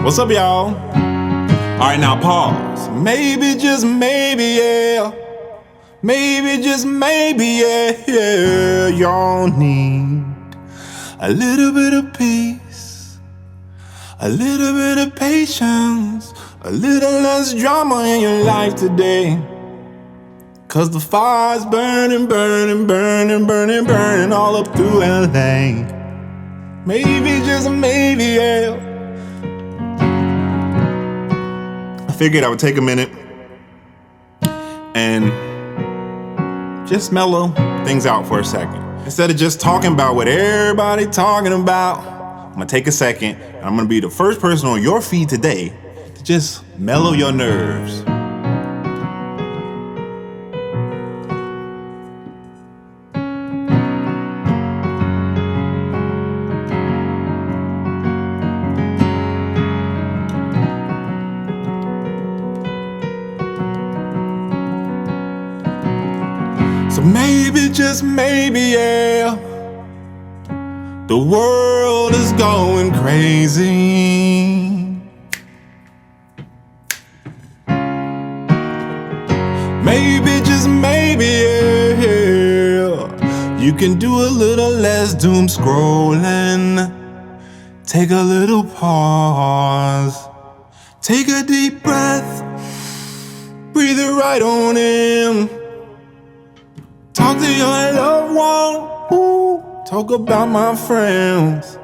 What's up, y'all? Alright, now pause. Maybe, just maybe, yeah. Maybe, just maybe, yeah. Y'all need a little bit of peace, a little bit of patience, a little less drama in your life today. Cause the fire's burning, burning, burning, burning, burning all up through LA. Maybe, just maybe, yeah. I figured I would take a minute and just mellow things out for a second. Instead of just talking about what everybody talking about, I'm gonna take a second and I'm gonna be the first person on your feed today to just mellow your nerves. So maybe, just maybe, yeah, the world is going crazy. Maybe, just maybe, yeah, you can do a little less doom scrolling. Take a little pause. Take a deep breath. Breathe it right on in. Talk to your loved one. Ooh, talk about my friends.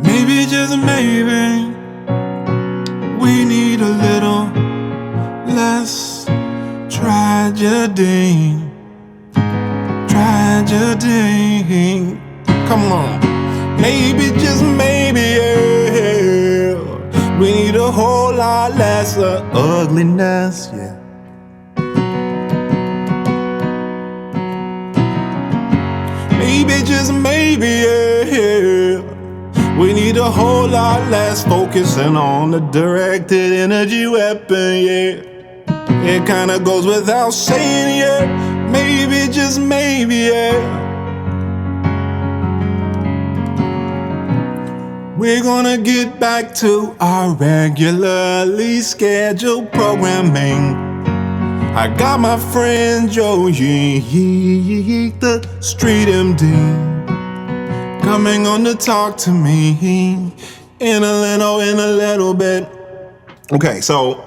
Maybe, just maybe, we need a little less tragedy. Tragedy. Come on. Maybe, just maybe, yeah, we need a whole lot less of ugliness, yeah. Maybe, just maybe, yeah, we need a whole lot less focusing on the directed energy weapon, yeah. It kinda goes without saying, yeah. Maybe, just maybe, yeah, we're gonna get back to our regularly scheduled programming. I got my friend Joe, the street MD, coming on to talk to me in a little bit. Okay, so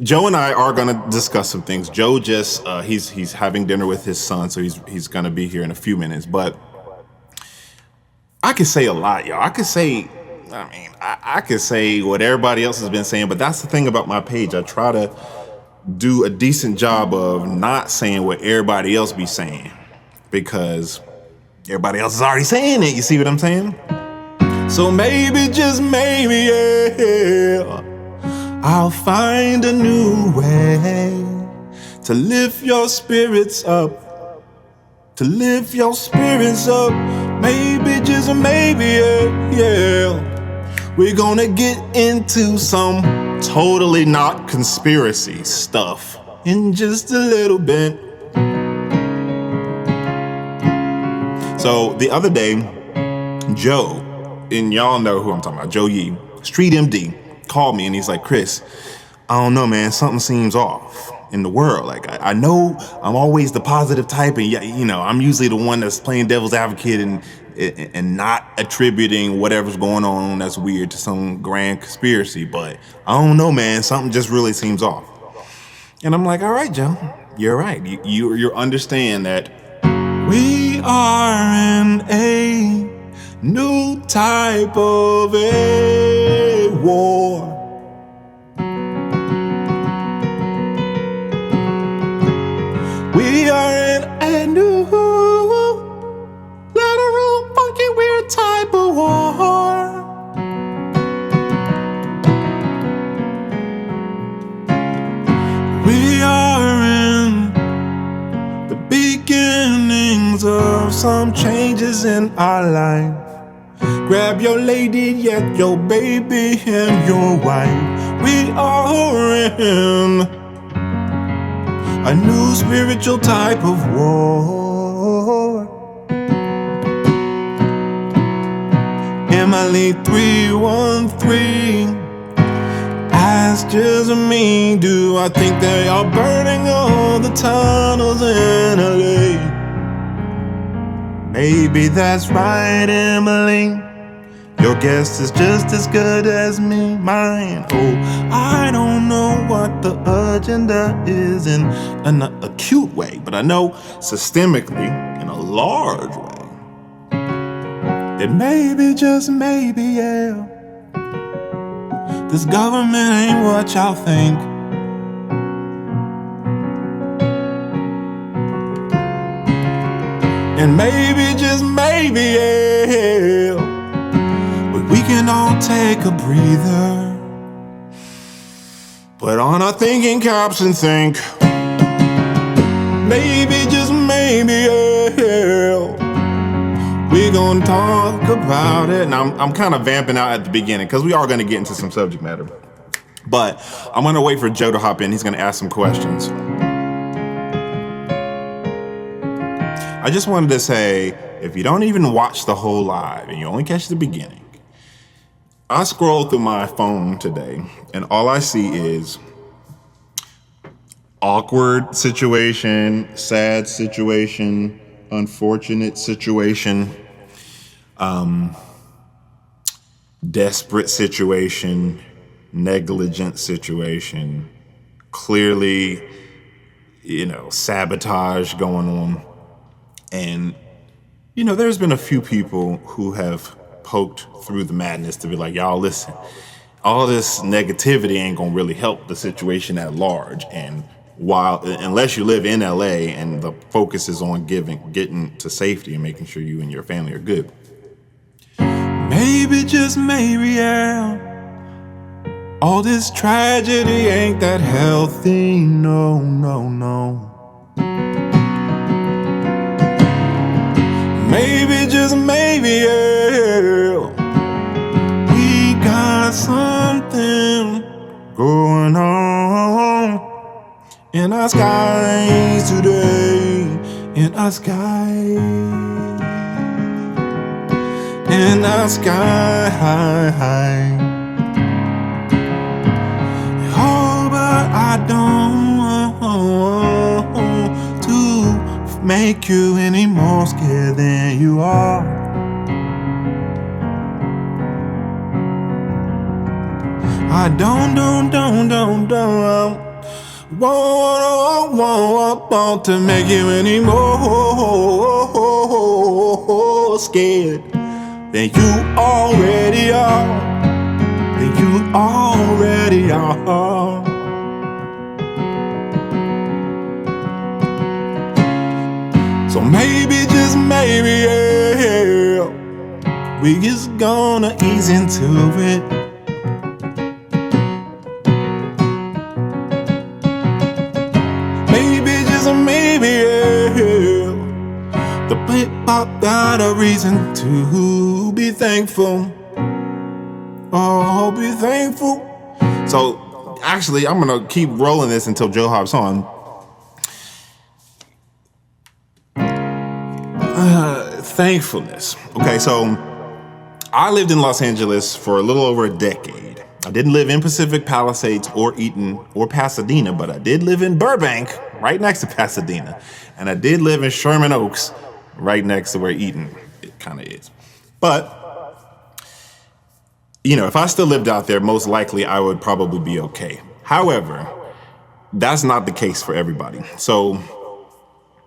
Joe and I are gonna discuss some things. Joe just he's having dinner with his son, so he's gonna be here in a few minutes. But I could say a lot, y'all. I could say what everybody else has been saying, but that's the thing about my page. I try to do a decent job of not saying what everybody else be saying, because everybody else is already saying it. You see what I'm saying? So maybe, just maybe, yeah, I'll find a new way to lift your spirits up, to lift your spirits up. Maybe, just maybe, yeah, we're gonna get into some totally not conspiracy stuff in just a little bit. So the other day, Joe, and y'all know who I'm talking about, Joe Yee, Street MD, called me and he's like, Chris, I don't know, man, something seems off in the world. Like, I know I'm always the positive type, and you know, I'm usually the one that's playing devil's advocate and not attributing whatever's going on that's weird to some grand conspiracy, but I don't know, man, something just really seems off. And I'm like, all right, Joe, you're right. You understand that we are in a new type of a war. We are in a new, lateral, funky, weird type of war. We are in the beginnings of some changes in our life. Grab your lady, yet your baby and your wife. We are in a new spiritual type of war. Emily 313. Ask just me, do I think they are burning all the tunnels in LA? Maybe that's right, Emily. Your guess is just as good as mine. Oh, I don't know what the agenda is in an acute way, but I know systemically, in a large way, that maybe, just maybe, yeah, this government ain't what y'all think. And maybe, just maybe, yeah, we can all take a breather, put on our thinking caps and think. Maybe, just maybe, yeah, we gonna talk about it. And I'm kind of vamping out at the beginning because we are gonna get into some subject matter. But I'm gonna wait for Joe to hop in. He's gonna ask some questions. I just wanted to say, if you don't even watch the whole live and you only catch the beginning, I scrolled through my phone today and all I see is awkward situation, sad situation, unfortunate situation, desperate situation, negligent situation, clearly, sabotage going on. And, there's been a few people who have poked through the madness to be like, y'all, listen, all this negativity ain't gonna really help the situation at large. And unless you live in LA and the focus is on getting to safety and making sure you and your family are good. Maybe, just maybe, yeah, all this tragedy ain't that healthy, no, no, no. Maybe, just maybe, yeah, we got something going on in our skies today, in our skies, in our sky. Oh, but I don't want to make you any more scared than you are. I don't want to make you any more scared than you already are. Than you already are. So maybe, just maybe, yeah, we just gonna ease into it. Maybe, just maybe, yeah, the hip-hop got a reason to be thankful. Oh, be thankful. So, actually, I'm gonna keep rolling this until Joe hops on. Thankfulness. Okay, so I lived in Los Angeles for a little over a decade. I didn't live in Pacific Palisades or Eaton or Pasadena, but I did live in Burbank, right next to Pasadena. And I did live in Sherman Oaks, right next to where Eaton it kind of is. But, if I still lived out there, most likely I would probably be okay. However, that's not the case for everybody. So,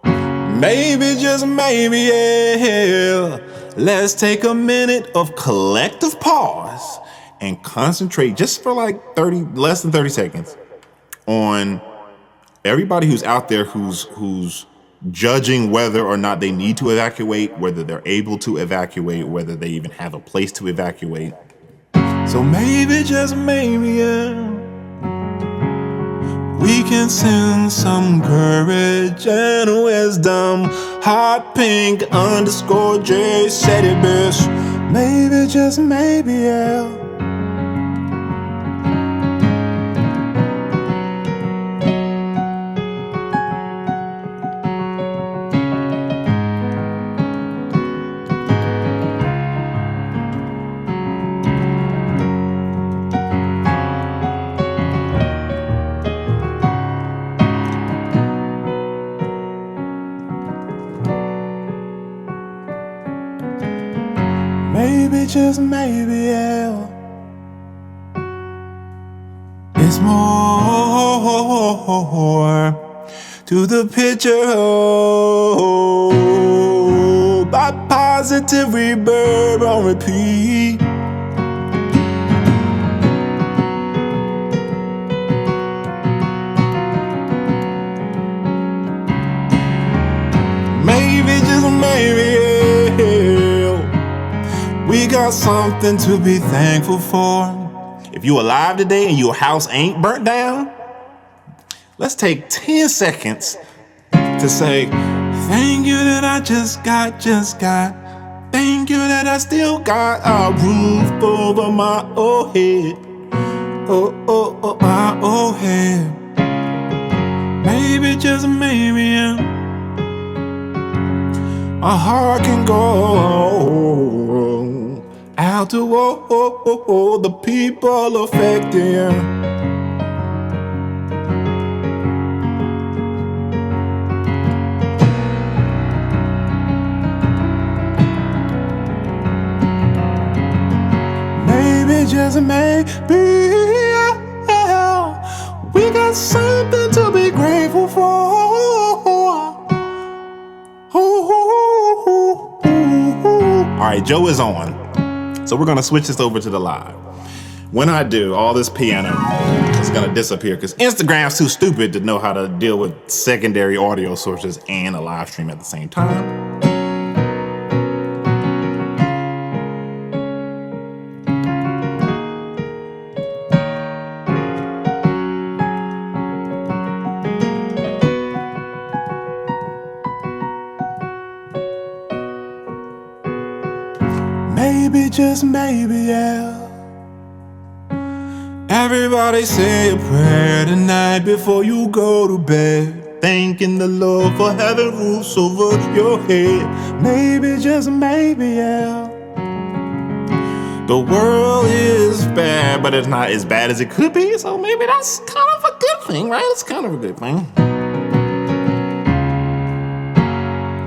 maybe, just maybe, yeah, let's take a minute of collective pause and concentrate just for like less than 30 seconds on everybody who's out there who's judging whether or not they need to evacuate, whether they're able to evacuate, whether they even have a place to evacuate. So maybe, just maybe, yeah, we can send some courage and wisdom. Hot pink _J said it best. Maybe, just maybe, yeah. Maybe, just maybe, yeah. There's more to the picture. Oh, by positive reverb on repeat. Maybe, just maybe, yeah, we got something to be thankful for. If you alive today and your house ain't burnt down, let's take 10 seconds to say, thank you that I just got. Thank you that I still got a roof over my old head. Oh, my old head. Maybe, just maybe, yeah, my heart can go out to the people affected. Maybe, just maybe, yeah, we got something to be grateful for. All right, Joe is on. So we're gonna switch this over to the live. When I do, all this piano is gonna disappear because Instagram's too stupid to know how to deal with secondary audio sources and a live stream at the same time. Maybe, just maybe, yeah. Everybody say a prayer tonight before you go to bed, thanking the Lord for having roofs over your head. Maybe, just maybe, yeah. The world is bad, but it's not as bad as it could be, so maybe that's kind of a good thing, right? It's kind of a good thing.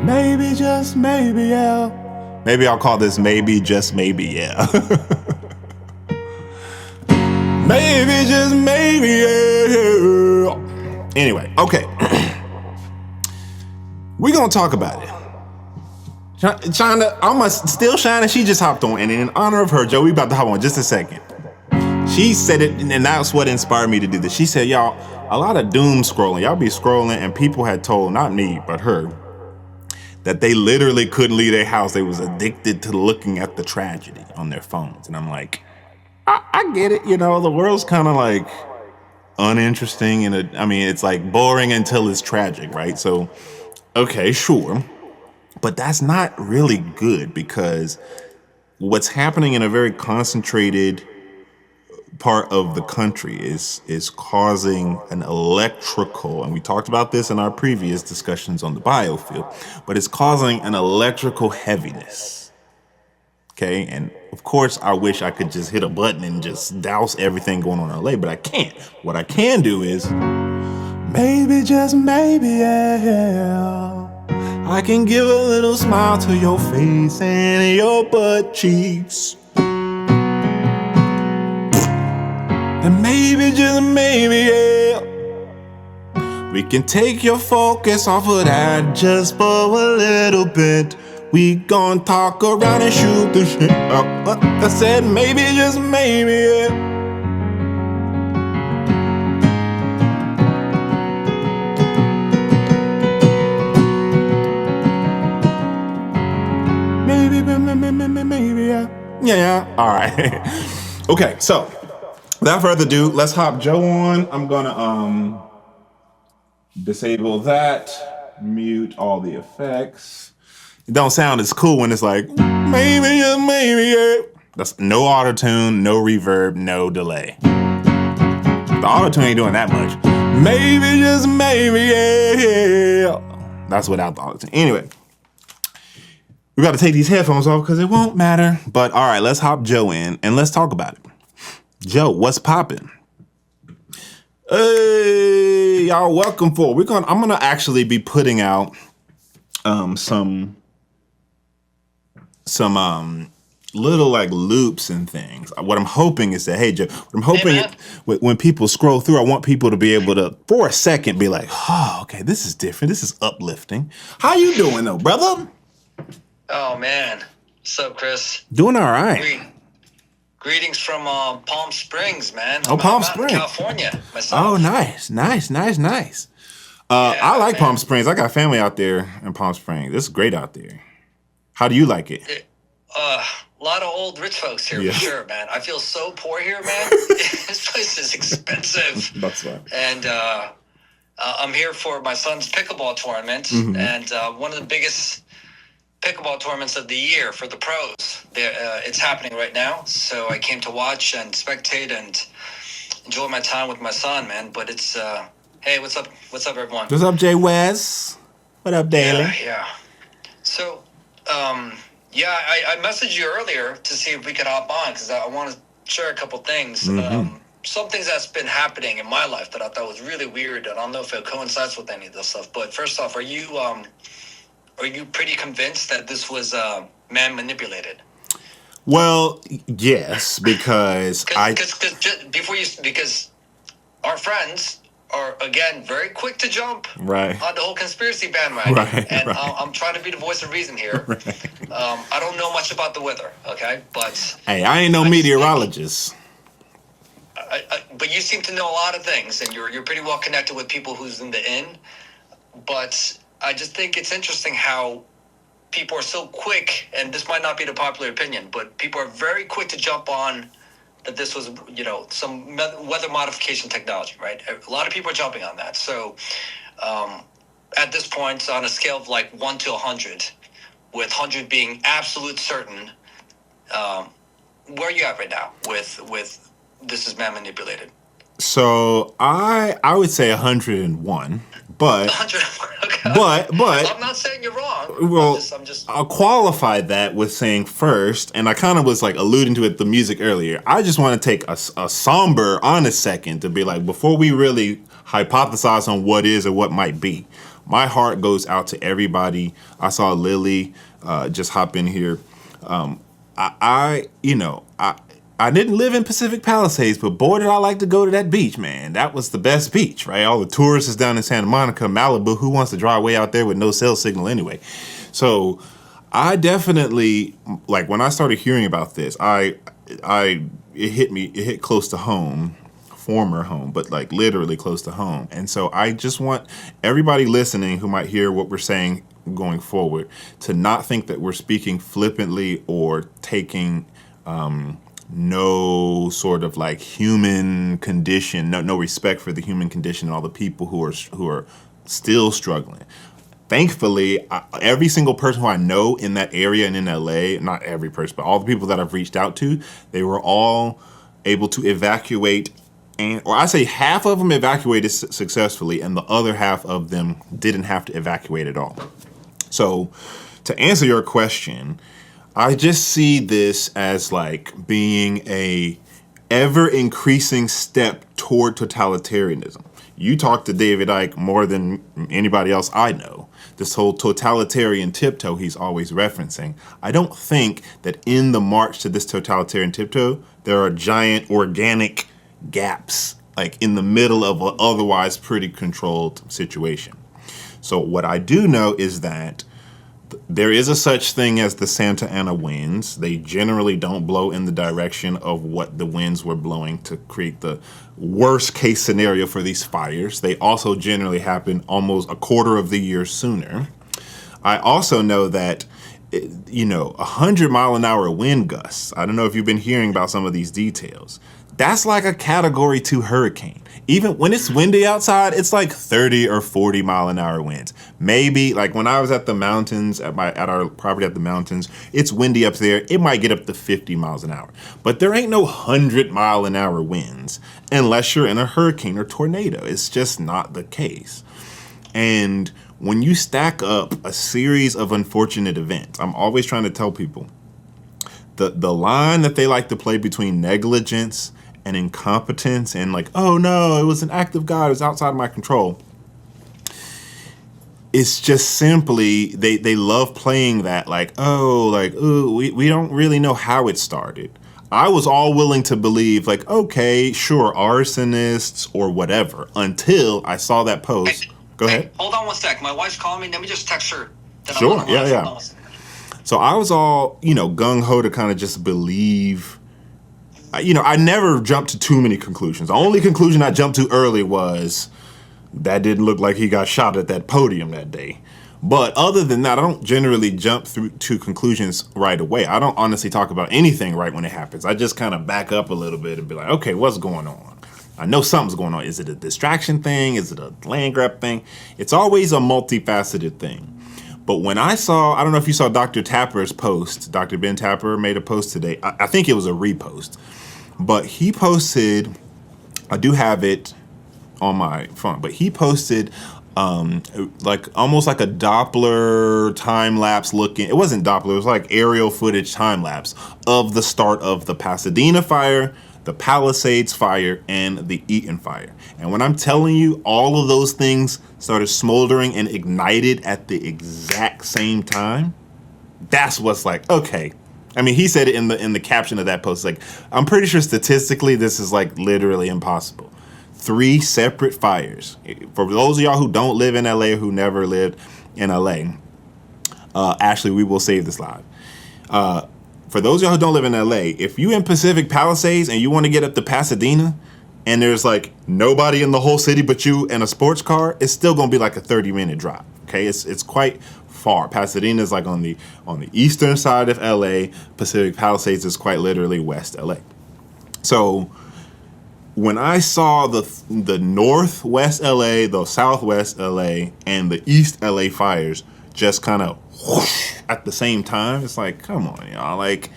Maybe, just maybe, yeah. Maybe I'll call this maybe, just maybe, yeah. Maybe, just maybe, yeah. Anyway, okay. We're gonna talk about it. China, I'm still shining. She just hopped on, and in honor of her, Joe, we about to hop on just a second. She said it, and that's what inspired me to do this. She said, y'all, a lot of doom scrolling. Y'all be scrolling, and people had told, not me, but her, that they literally couldn't leave their house. They was addicted to looking at the tragedy on their phones. And I'm like, I get it. You know, the world's kind of like uninteresting. And it's like boring until it's tragic, right? So, okay, sure. But that's not really good because what's happening in a very concentrated part of the country is causing an electrical, and we talked about this in our previous discussions on the biofield, but it's causing an electrical heaviness. Okay, and of course I wish I could just hit a button and just douse everything going on in LA, but I can't. What I can do is maybe, just maybe, yeah, I can give a little smile to your face and your butt cheeks. And maybe, just maybe, yeah, we can take your focus off of that just for a little bit. We gon' talk around and shoot the shit up. I said maybe, just maybe, yeah. Maybe, yeah. Yeah, all right. Okay, so without further ado, let's hop Joe on. I'm gonna disable that, mute all the effects. It don't sound as cool when it's like, maybe, just maybe, yeah. That's no auto-tune, no reverb, no delay. The auto-tune ain't doing that much. Maybe, just maybe, yeah. That's without the auto-tune. Anyway, we gotta take these headphones off because it won't matter. But all right, let's hop Joe in and let's talk about it. Joe, what's poppin'? Hey, y'all, welcome for. I'm gonna actually be putting out some little like loops and things. What I'm hoping is that, hey, Joe, what I'm hoping man. when people scroll through, I want people to be able to, for a second, be like, oh, okay, this is different. This is uplifting. How you doing, though, brother? Oh man. What's up, Chris? Doing all right. Greetings from Palm Springs, man. Oh, I'm Palm out in Springs. California myself. Oh, nice. Yeah, I like man. Palm Springs. I got family out there in Palm Springs. It's great out there. How do you like it? A lot of old rich folks here, Yeah. for sure, man. I feel so poor here, man. This place is expensive. That's right. And I'm here for my son's pickleball tournament, Mhm. and one of the biggest pickleball tournaments of the year for the pros. It's happening right now, so I came to watch and spectate and enjoy my time with my son, man. But it's hey, what's up, everyone? What's up, Jay West? What up, Daly? Yeah. So, I messaged you earlier to see if we could hop on because I want to share a couple things. Mhm. Some things that's been happening in my life that I thought was really weird. I don't know if it coincides with any of this stuff. But first off, are you pretty convinced that this was man manipulated? Well, yes, because Because our friends are again very quick to jump right. on the whole conspiracy bandwagon, Right, and right. I'm trying to be the voice of reason here. I don't know much about the weather, okay, but Hey, I ain't no meteorologist. but you seem to know a lot of things, and you're pretty well connected with people who's in the in. But I just think it's interesting how people are so quick, and this might not be the popular opinion, but people are very quick to jump on that this was, some weather modification technology, right? A lot of people are jumping on that. So at this point, on a scale of like 1 to 100, with 100 being absolute certain, where are you at right now with this is man manipulated? So I would say 101, but 100. Okay. but I'm not saying you're wrong. well, I'm just I'll qualify that with saying first, and I kind of was like alluding to it, the music earlier. I just want to take a somber, honest second to be like, before we really hypothesize on what is or what might be, my heart goes out to everybody. I saw Lily just hop in here. I didn't live in Pacific Palisades, but boy, did I like to go to that beach, man. That was the best beach, right? All the tourists is down in Santa Monica, Malibu. Who wants to drive way out there with no cell signal anyway? So I definitely, like, when I started hearing about this, it hit close to home, former home, but like literally close to home. And so I just want everybody listening who might hear what we're saying going forward to not think that we're speaking flippantly or taking no sort of like human condition, no respect for the human condition and all the people who are still struggling. Thankfully, every single person who I know in that area and in LA, not every person, but all the people that I've reached out to, they were all able to evacuate, or I say half of them evacuated successfully, and the other half of them didn't have to evacuate at all. So, to answer your question, I just see this as like being a ever increasing step toward totalitarianism. You talk to David Icke more than anybody else I know. This whole totalitarian tiptoe he's always referencing. I don't think that in the march to this totalitarian tiptoe, there are giant organic gaps like in the middle of an otherwise pretty controlled situation. So what I do know is that there is a such thing as the Santa Ana winds. They generally don't blow in the direction of what the winds were blowing to create the worst case scenario for these fires. They also generally happen almost a quarter of the year sooner. I also know that 100-mile-an-hour wind gusts. I don't know if you've been hearing about some of these details. That's like a Category 2 hurricane. Even when it's windy outside, it's like 30 or 40-mile-an-hour winds. Maybe, like when I was at the mountains, at our property at the mountains, it's windy up there. It might get up to 50 miles an hour. But there ain't no 100-mile-an-hour winds unless you're in a hurricane or tornado. It's just not the case. And when you stack up a series of unfortunate events, I'm always trying to tell people, the line that they like to play between negligence and incompetence and like, oh no, it was an act of God, it was outside of my control. it's just simply they love playing that like, oh, like, ooh, we don't really know how it started. I was all willing to believe like, okay, sure, arsonists or whatever, until I saw that post. Go ahead. Hold on one sec. My wife's calling me. Let me just text her. Sure. Yeah. So I was all, gung ho to kind of just believe. I never jumped to too many conclusions. The only conclusion I jumped to early was that didn't look like he got shot at that podium that day. But other than that, I don't generally jump through to conclusions right away. I don't honestly talk about anything right when it happens. I just kind of back up a little bit and be like, okay, what's going on? I know something's going on. Is it a distraction thing? Is it a land grab thing? It's always a multifaceted thing. But when I don't know if you saw Dr. Tapper's post. Dr. Ben Tapper made a post today. I think it was a repost. But he posted, I do have it on my phone, but he posted like almost like a Doppler time lapse looking. It wasn't Doppler, it was like aerial footage time lapse of the start of the Pasadena fire, the Palisades fire, and the Eaton fire. And when I'm telling you, all of those things started smoldering and ignited at the exact same time, that's what's like, okay. I mean, he said it in the caption of that post, like, I'm pretty sure statistically this is like literally impossible. 3 separate fires. For those of y'all who don't live in LA or who never lived in LA, Ashley, we will save this live. For those of y'all who don't live in LA, if you in Pacific Palisades and you want to get up to Pasadena and there's like nobody in the whole city but you and a sports car, it's still going to be like a 30-minute drive. Okay, it's quite far. Pasadena is like on the eastern side of LA. Pacific Palisades is quite literally West LA. So when I saw the Northwest LA, the Southwest LA, and the East LA fires just kind of whoosh at the same time, it's like, come on, y'all. Like,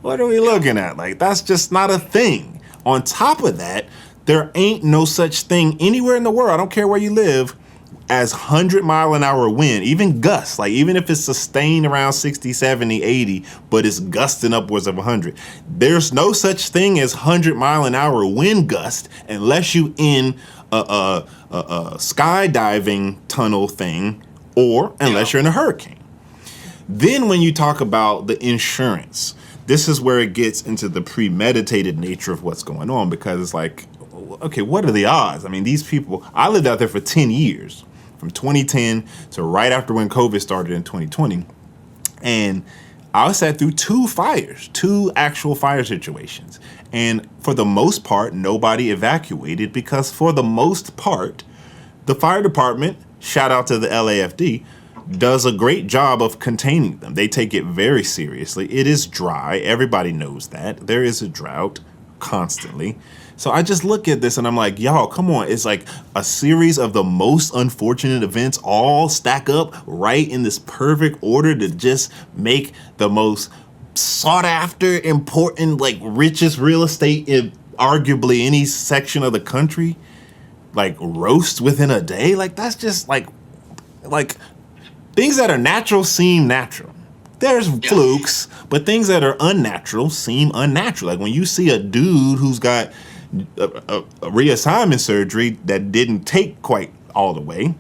what are we looking at? Like, that's just not a thing. On top of that, there ain't no such thing anywhere in the world, I don't care where you live, as 100-mile-an-hour wind, even gusts, like even if it's sustained around 60, 70, 80, but it's gusting upwards of 100. There's no such thing as 100-mile-an-hour wind gust unless you in a skydiving tunnel thing or unless you're in a hurricane. Then when you talk about the insurance, this is where it gets into the premeditated nature of what's going on, because it's like, okay, what are the odds? I mean, these people, I lived out there for 10 years. From 2010 to right after when COVID started in 2020. And I sat through 2 actual fire situations. And for the most part, nobody evacuated because for the most part, the fire department, shout out to the LAFD, does a great job of containing them. They take it very seriously. It is dry. Everybody knows that. There is a drought constantly. So I just look at this and I'm like, y'all, come on. It's like a series of the most unfortunate events all stack up right in this perfect order to just make the most sought after, important, like richest real estate in arguably any section of the country, like roast within a day. Like that's just like things that are natural seem natural. There's flukes, but things that are unnatural seem unnatural. Like when you see a dude who's got a reassignment surgery that didn't take quite all the way,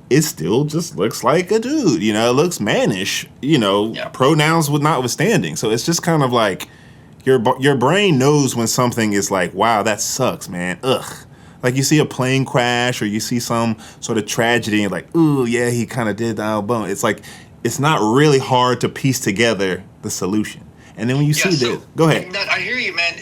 it still just looks like a dude. It looks mannish, pronouns notwithstanding. So it's just kind of like your brain knows when something is like, wow, that sucks, man. Ugh. Like you see a plane crash or you see some sort of tragedy and like, ooh, yeah, he kind of did the album. It's like, it's not really hard to piece together the solution. And then when you see this, go ahead. I hear you, man.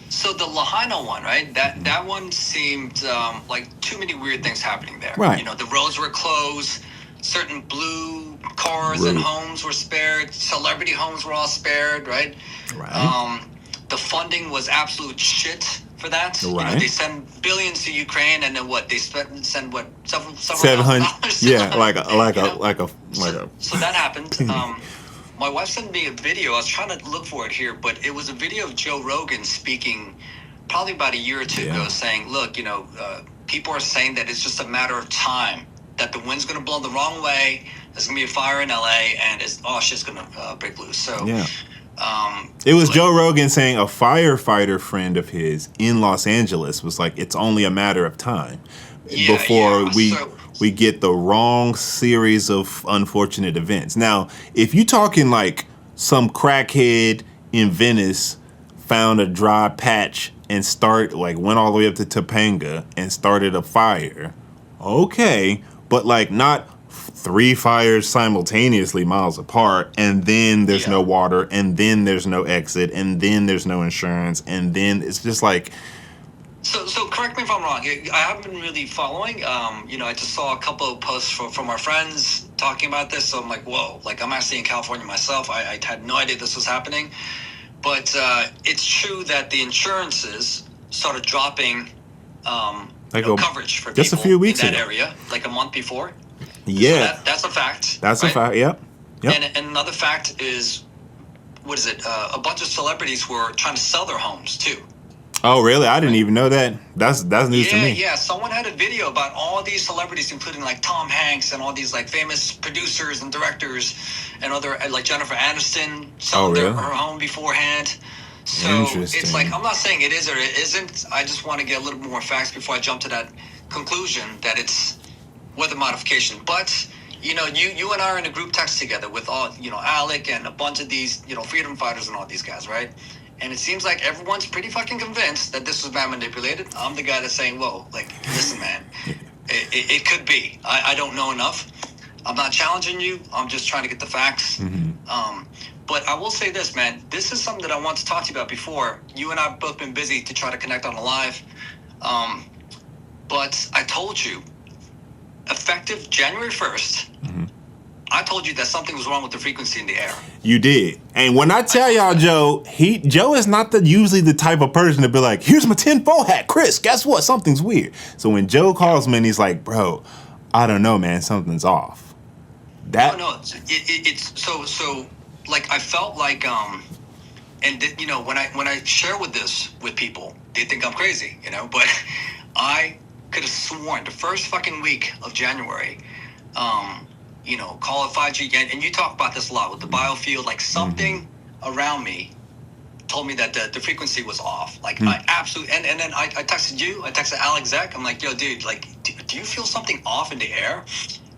So the Lahaina one, right? That one seemed like too many weird things happening there. Right. The roads were closed. Certain blue cars and homes were spared. Celebrity homes were all spared, right? Right. The funding was absolute shit for that. Right. They send billions to Ukraine, and then what? They send what? Several $700. Yeah, like a. So that happened. My wife sent me a video. I was trying to look for it here, but it was a video of Joe Rogan speaking probably about a year or two ago, saying, look, people are saying that it's just a matter of time, that the wind's going to blow the wrong way, there's going to be a fire in LA, and shit's going to break loose. So, it was Joe Rogan saying a firefighter friend of his in Los Angeles was like, it's only a matter of time before we get the wrong series of unfortunate events. Now, if you talking like some crackhead in Venice found a dry patch and went all the way up to Topanga and started a fire, okay, but like not three fires simultaneously miles apart, and then there's no water, and then there's no exit, and then there's no insurance, and then it's just like. So correct me if I'm wrong. I haven't been really following. I just saw a couple of posts from our friends talking about this. So I'm like, whoa! Like I'm actually in California myself. I had no idea this was happening. But it's true that the insurances started dropping coverage for just people a few weeks in that ago. area, like a month before. Yeah, So that's a fact. That's right? A fact. Yep. And another fact is, what is it? A bunch of celebrities were trying to sell their homes too. Oh, really? I didn't even know that. That's news to me. Yeah. Someone had a video about all these celebrities, including like Tom Hanks and all these like famous producers and directors and other like Jennifer Aniston selling her home beforehand. So it's like, I'm not saying it is or it isn't. I just want to get a little more facts before I jump to that conclusion that it's weather modification. But you and I are in a group text together with all Alec and a bunch of these freedom fighters and all these guys, right? And it seems like everyone's pretty fucking convinced that this was man manipulated. I'm the guy that's saying, whoa, like, listen, man, it could be. I don't know enough. I'm not challenging you. I'm just trying to get the facts. Mm-hmm. But I will say this, man. This is something that I want to talk to you about before. You and I have both been busy to try to connect on a live. But I told you, effective January 1st, I told you that something was wrong with the frequency in the air. You did. And when I tell y'all, Joe is not usually the type of person to be like, here's my tinfoil hat, Chris, guess what? Something's weird. So when Joe calls me and he's like, bro, I don't know, man, something's off. No, it's so like I felt like when I share with people, they think I'm crazy, but I could have sworn the first fucking week of January, call it 5G again. And you talk about this a lot with the biofield, like something around me told me that the frequency was off. Like I absolutely, and then I texted you, I texted Alex Zach. I'm like, yo, dude, like, do you feel something off in the air?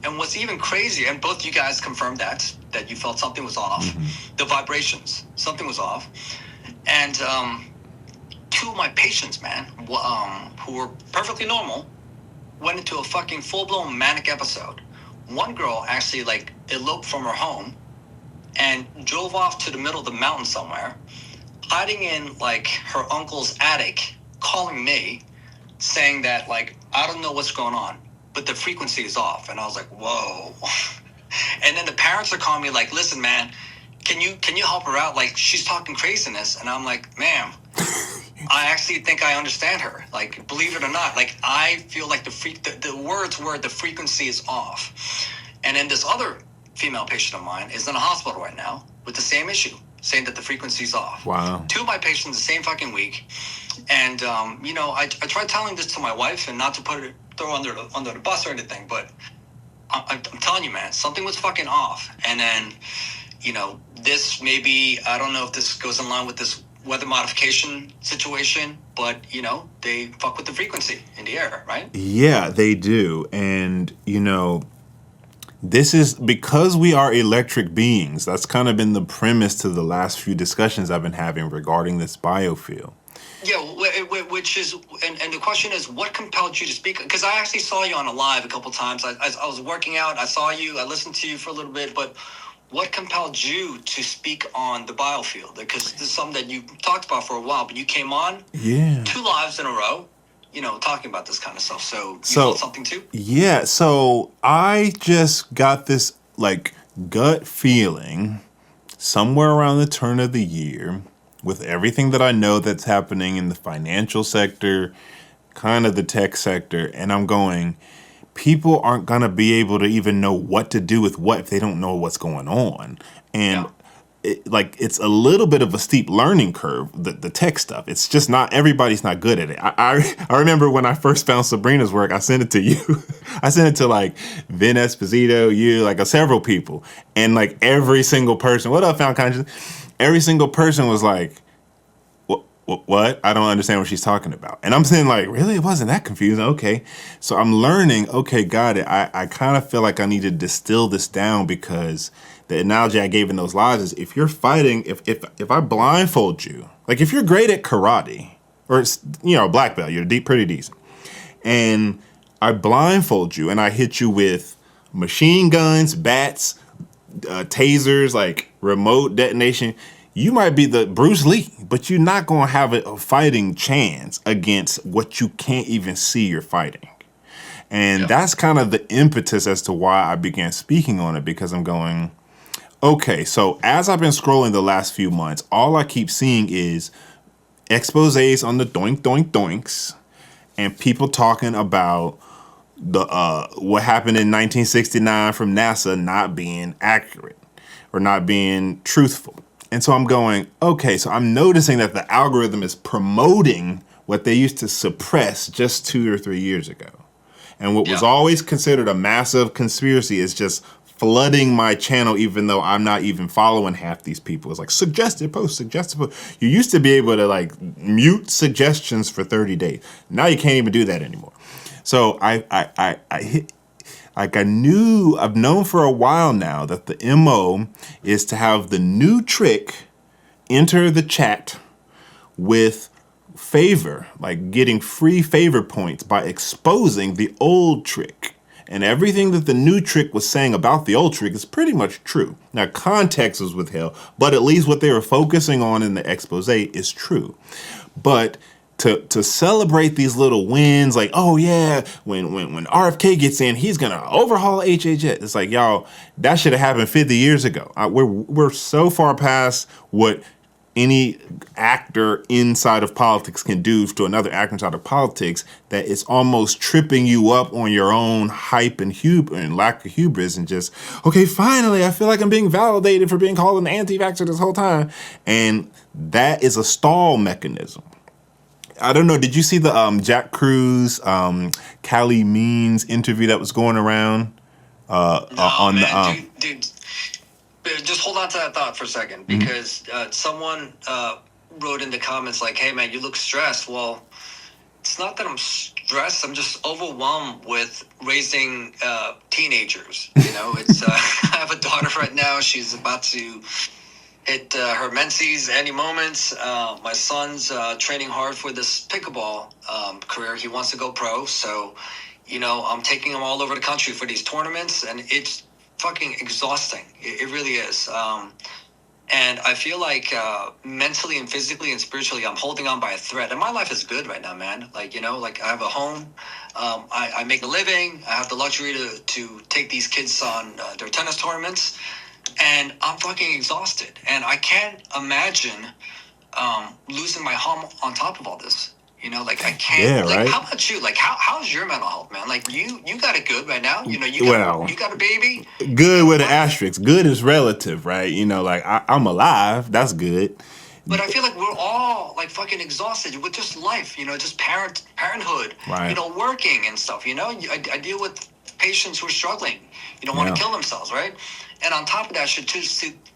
And what's even crazier, and both you guys confirmed that you felt something was off, the vibrations, something was off. And two of my patients, man, who were perfectly normal, went into a fucking full-blown manic episode. One girl actually like eloped from her home and drove off to the middle of the mountain somewhere, hiding in like her uncle's attic, calling me, saying that like, I don't know what's going on, but the frequency is off. And I was like, whoa. And then the parents are calling me like, listen, man, can you help her out? Like, she's talking craziness. And I'm like, ma'am, I actually think I understand her. Like, believe it or not, like, I feel like the words were the frequency is off. And then this other female patient of mine is in a hospital right now with the same issue, saying that the frequency is off. Wow. Two of my patients the same fucking week. And, I tried telling this to my wife and not to throw under the bus or anything, but I'm telling you, man, something was fucking off. And then, this maybe, I don't know if this goes in line with this weather modification situation, but they fuck with the frequency in the air, right? Yeah, they do. And this is because we are electric beings. That's kind of been the premise to the last few discussions I've been having regarding this biofield. Yeah, which is, and the question is, what compelled you to speak? Because I actually saw you on a live a couple times. I was working out, I saw you, I listened to you for a little bit, but what compelled you to speak on the biofield? Because this is something that you talked about for a while, but you came on 2 lives in a row, talking about this kind of stuff. So you felt something too? Yeah, so I just got this like gut feeling somewhere around the turn of the year with everything that I know that's happening in the financial sector, kind of the tech sector, and I'm going, people aren't going to be able to even know what to do with what if they don't know what's going on. And it's a little bit of a steep learning curve, the tech stuff. It's just not, everybody's not good at it. I remember when I first found Sabrina's work, I sent it to you. I sent it to like Vin Esposito, you, like several people. And like every single person, what up, Found Conscious? Every single person was like, What? I don't understand what she's talking about. And I'm saying, like, really? It wasn't that confusing. Okay. So I'm learning, okay, got it. I kind of feel like I need to distill this down, because the analogy I gave in those lives is, if you're fighting, if I blindfold you, like if you're great at karate, or, black belt, you're pretty decent, and I blindfold you and I hit you with machine guns, bats, tasers, like remote detonation, you might be the Bruce Lee, but you're not going to have a fighting chance against what you can't even see you're fighting. And that's kind of the impetus as to why I began speaking on it, because I'm going, okay, so as I've been scrolling the last few months, all I keep seeing is exposés on the doink doink doinks, and people talking about the what happened in 1969 from NASA not being accurate or not being truthful. And so I'm going, okay, so I'm noticing that the algorithm is promoting what they used to suppress just 2 or 3 years ago. And what was always considered a massive conspiracy is just flooding my channel, even though I'm not even following half these people. It's like suggested post. You used to be able to like mute suggestions for 30 days. Now you can't even do that anymore. So I've known for a while now that the MO is to have the new trick enter the chat with favor, like getting free favor points by exposing the old trick. And everything that the new trick was saying about the old trick is pretty much true. Now, context was withheld, but at least what they were focusing on in the expose is true. But to celebrate these little wins, like, oh yeah, when RFK gets in, he's gonna overhaul HHS. It's like, y'all, that should have happened 50 years ago. We're so far past what any actor inside of politics can do to another actor inside of politics that it's almost tripping you up on your own hype and lack of hubris, and just, okay, finally, I feel like I'm being validated for being called an anti-vaxxer this whole time. And that is a stall mechanism. I don't know. Did you see the Jack Cruz, Callie Means interview that was going around? Dude, just hold on to that thought for a second, because someone wrote in the comments like, "Hey man, you look stressed." Well, it's not that I'm stressed. I'm just overwhelmed with raising teenagers. It's I have a daughter right now. She's about to hit her menses any moment. My son's training hard for this pickleball career. He wants to go pro. So, I'm taking him all over the country for these tournaments, and it's fucking exhausting. It really is. And I feel like mentally and physically and spiritually, I'm holding on by a thread. And my life is good right now, man. Like I have a home. I make a living. I have the luxury to take these kids on their tennis tournaments. And I'm fucking exhausted. And I can't imagine losing my home on top of all this. I can't. Yeah, right. How about you? Like, how's your mental health, man? Like, you got it good right now. You got a baby. Good with an asterisk. Good is relative, right? I'm alive. That's good. But I feel like we're all like fucking exhausted with just life. Just parenthood. Right. Working and stuff. I deal with patients who are struggling. Want to kill themselves, right? And on top of that, to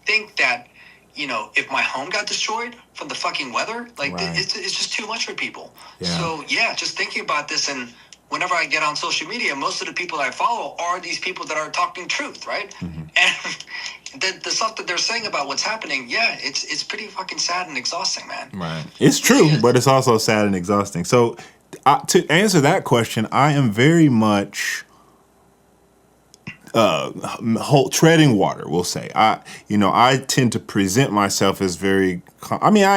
think that, if my home got destroyed from the fucking weather, like, right, it's just too much for people. Yeah. So, just thinking about this, and whenever I get on social media, most of the people that I follow are these people that are talking truth, right? Mm-hmm. And the stuff that they're saying about what's happening, it's pretty fucking sad and exhausting, man. Right. It's true, but it's also sad and exhausting. So, to answer that question, I am very much treading water, we'll say. I tend to present myself as I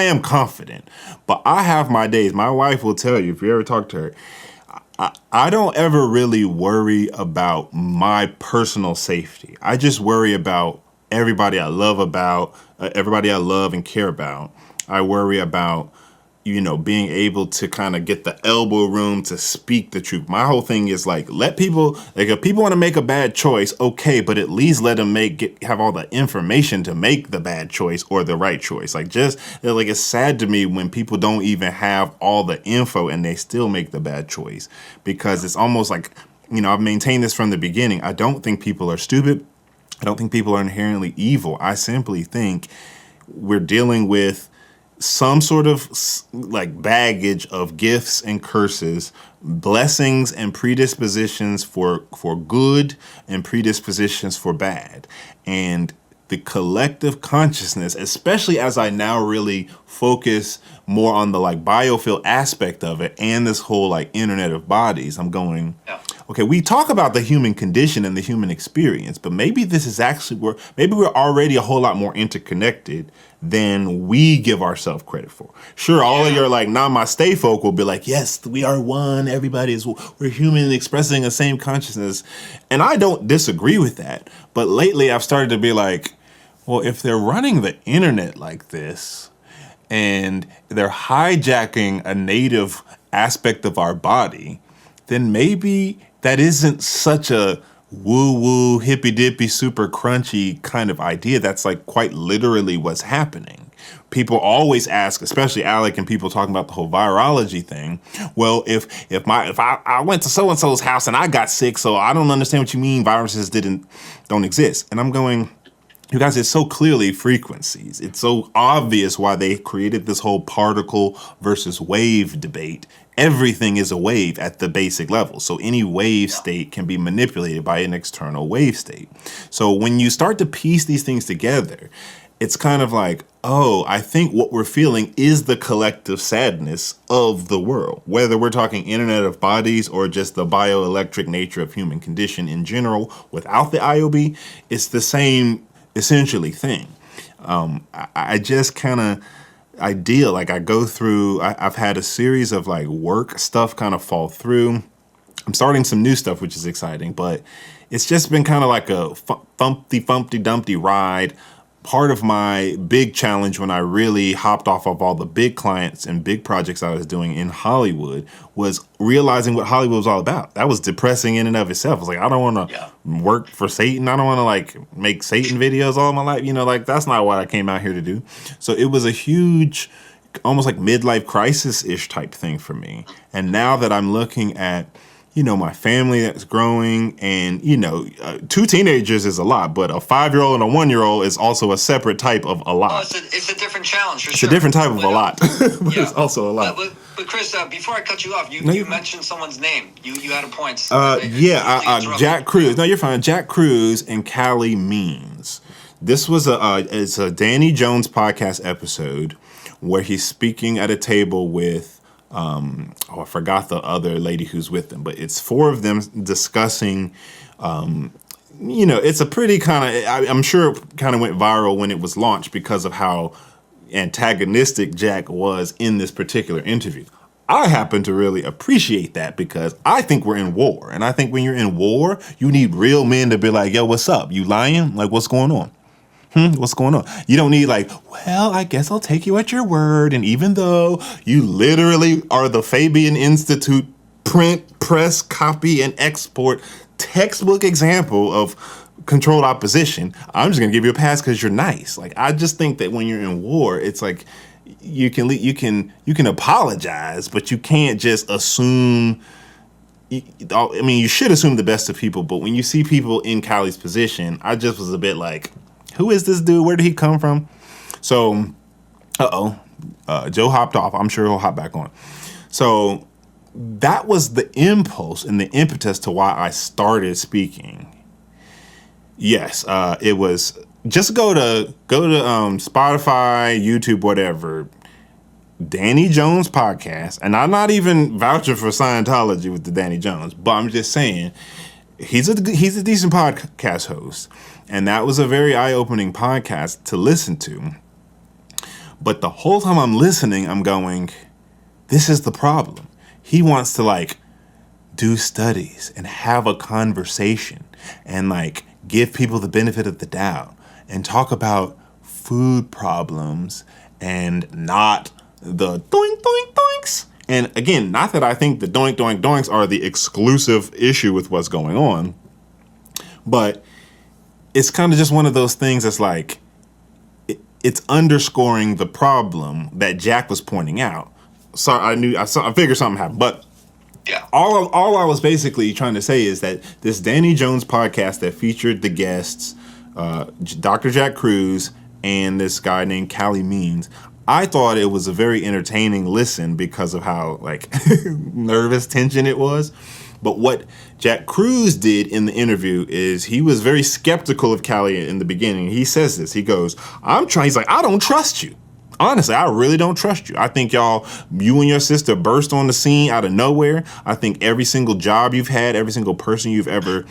am confident, but I have my days. My wife will tell you, if you ever talk to her, I don't ever really worry about my personal safety. I just worry about everybody I love and care about. I worry about being able to kind of get the elbow room to speak the truth. My whole thing is like, let people, like, if people want to make a bad choice, okay, but at least let them have all the information to make the bad choice or the right choice. It's sad to me when people don't even have all the info and they still make the bad choice, because it's almost like, I've maintained this from the beginning. I don't think people are stupid. I don't think people are inherently evil. I simply think we're dealing with some sort of like baggage of gifts and curses, blessings and predispositions for good and predispositions for bad. And the collective consciousness, especially as I now really focus more on the like biofield aspect of it and this whole like internet of bodies, I'm going, Yeah. okay, we talk about the human condition and the human experience, but maybe this is actually where maybe we're already a whole lot more interconnected than we give ourselves credit for. Sure, all of your like namaste folk will be like, yes, we are one. We're human expressing the same consciousness. And I don't disagree with that. But lately I've started to be like, well, if they're running the internet like this and they're hijacking a native aspect of our body, then maybe that isn't such a woo-woo, hippy-dippy, super crunchy kind of idea. That's like quite literally what's happening. People always ask, especially Alec and people talking about the whole virology thing. Well, if I went to so-and-so's house and I got sick, so I don't understand what you mean viruses don't exist. And I'm going, you guys, it's so clearly frequencies. It's so obvious why they created this whole particle versus wave debate. Everything is a wave at the basic level. So any wave state can be manipulated by an external wave state. So when you start to piece these things together, it's kind of like, oh, I think what we're feeling is the collective sadness of the world, whether we're talking internet of bodies or just the bioelectric nature of human condition in general. Without the IOB, it's the same essentially thing. I just kind of ideal. Like I go through, I've had a series of like work stuff kind of fall through. I'm starting some new stuff, which is exciting, but it's just been kind of like a fumpty dumpty ride. Part of my big challenge when I really hopped off of all the big clients and big projects I was doing in Hollywood was realizing what Hollywood was all about. That was depressing in and of itself. I was like, I don't want to work for Satan. I don't want to like make Satan videos all my life. You know, like that's not what I came out here to do. So it was a huge, almost like midlife crisis-ish type thing for me. And now that I'm looking at, you know, my family that's growing and, you know, 2 teenagers is a lot, but a 5-year-old and a 1-year-old is also a separate type of a lot. Oh, it's a different challenge for It's sure. a different type of a lot, but it's also a lot. But Chris, before I cut you off, you mentioned someone's name. You had a point. Jack Cruz. No, you're fine. Jack Cruz and Callie Means. This was it's a Danny Jones podcast episode where he's speaking at a table with I forgot the other lady who's with them, but it's 4 of them discussing, you know, it's a pretty kind of, I'm sure it kind of went viral when it was launched because of how antagonistic Jack was in this particular interview. I happen to really appreciate that because I think we're in war. And I think when you're in war, you need real men to be like, yo, what's up? You lying? Like, what's going on? What's going on? You don't need like, well, I guess I'll take you at your word. And even though you literally are the Fabian Institute print, press, copy, and export textbook example of controlled opposition, I'm just going to give you a pass because you're nice. Like, I just think that when you're in war, it's like you can apologize, but you can't just assume. I mean, you should assume the best of people, but when you see people in Callie's position, I just was a bit like, who is this dude? Where did he come from? So, Joe hopped off. I'm sure he'll hop back on. So that was the impulse and the impetus to why I started speaking. Yes, it was just go to Spotify, YouTube, whatever. Danny Jones podcast, and I'm not even vouching for Scientology with the Danny Jones, but I'm just saying he's a decent podcast host. And that was a very eye-opening podcast to listen to. But the whole time I'm listening, I'm going, this is the problem. He wants to like do studies and have a conversation and like give people the benefit of the doubt and talk about food problems and not the doink, doink, doinks. And again, not that I think the doink, doink, doinks are the exclusive issue with what's going on, but it's kind of just one of those things that's like, it's underscoring the problem that Jack was pointing out. So I figured something happened, but yeah. All I was basically trying to say is that this Danny Jones podcast that featured the guests, Dr. Jack Cruz and this guy named Callie Means, I thought it was a very entertaining listen because of how like nervous tension it was. But what Jack Cruz did in the interview is he was very skeptical of Callie in the beginning. He says this. He goes, he's like, I don't trust you. Honestly, I really don't trust you. I think you and your sister burst on the scene out of nowhere. I think every single job you've had, every single person you've ever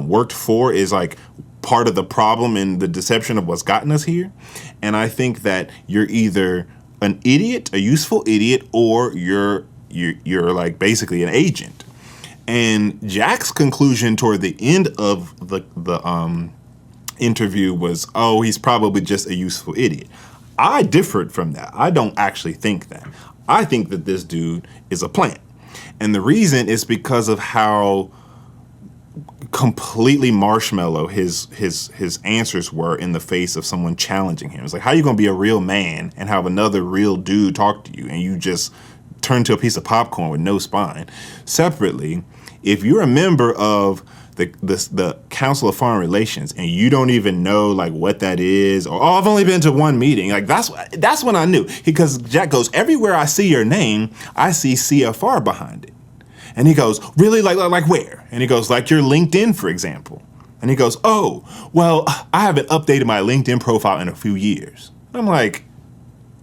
worked for is like part of the problem and the deception of what's gotten us here. And I think that you're either an idiot, a useful idiot, or you're like basically an agent. And Jack's conclusion toward the end of the interview was, oh, he's probably just a useful idiot. I differed from that. I don't actually think that. I think that this dude is a plant. And the reason is because of how completely marshmallow his answers were in the face of someone challenging him. It's like, how are you going to be a real man and have another real dude talk to you and you just turn to a piece of popcorn with no spine? Separately, if you're a member of the Council of Foreign Relations and you don't even know like what that is, or I've only been to one meeting, like that's when I knew. Because Jack goes, everywhere I see your name, I see CFR behind it. And he goes, really? Like where? And he goes, like your LinkedIn, for example. And he goes, oh, well, I haven't updated my LinkedIn profile in a few years. And I'm like,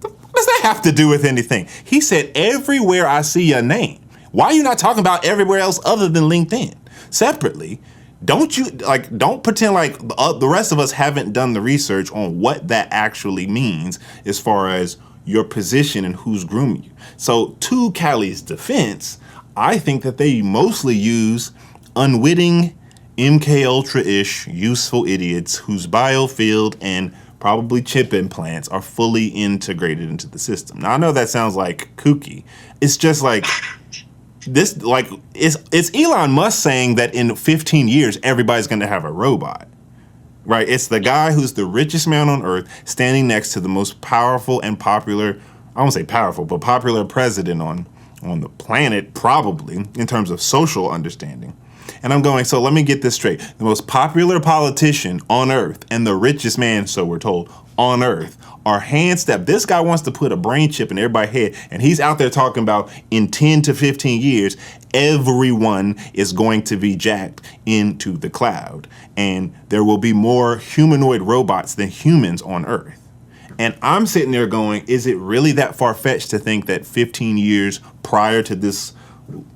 what does that have to do with anything? He said, everywhere I see your name. Why are you not talking about everywhere else other than LinkedIn? Separately, don't pretend like the rest of us haven't done the research on what that actually means as far as your position and who's grooming you. So to Callie's defense, I think that they mostly use unwitting MK Ultra-ish useful idiots whose biofield and probably chip implants are fully integrated into the system. Now I know that sounds like kooky. It's just like this, like it's Elon Musk saying that in 15 years everybody's going to have a robot, right? It's the guy who's the richest man on earth standing next to the most powerful and popular, I won't say powerful, but popular president on the planet, probably in terms of social understanding. And I'm going, so let me get this straight. The most popular politician on earth and the richest man, so we're told, on earth are hand step. This guy wants to put a brain chip in everybody's head, and he's out there talking about in 10 to 15 years, everyone is going to be jacked into the cloud, and there will be more humanoid robots than humans on earth. And I'm sitting there going, is it really that far-fetched to think that 15 years prior to this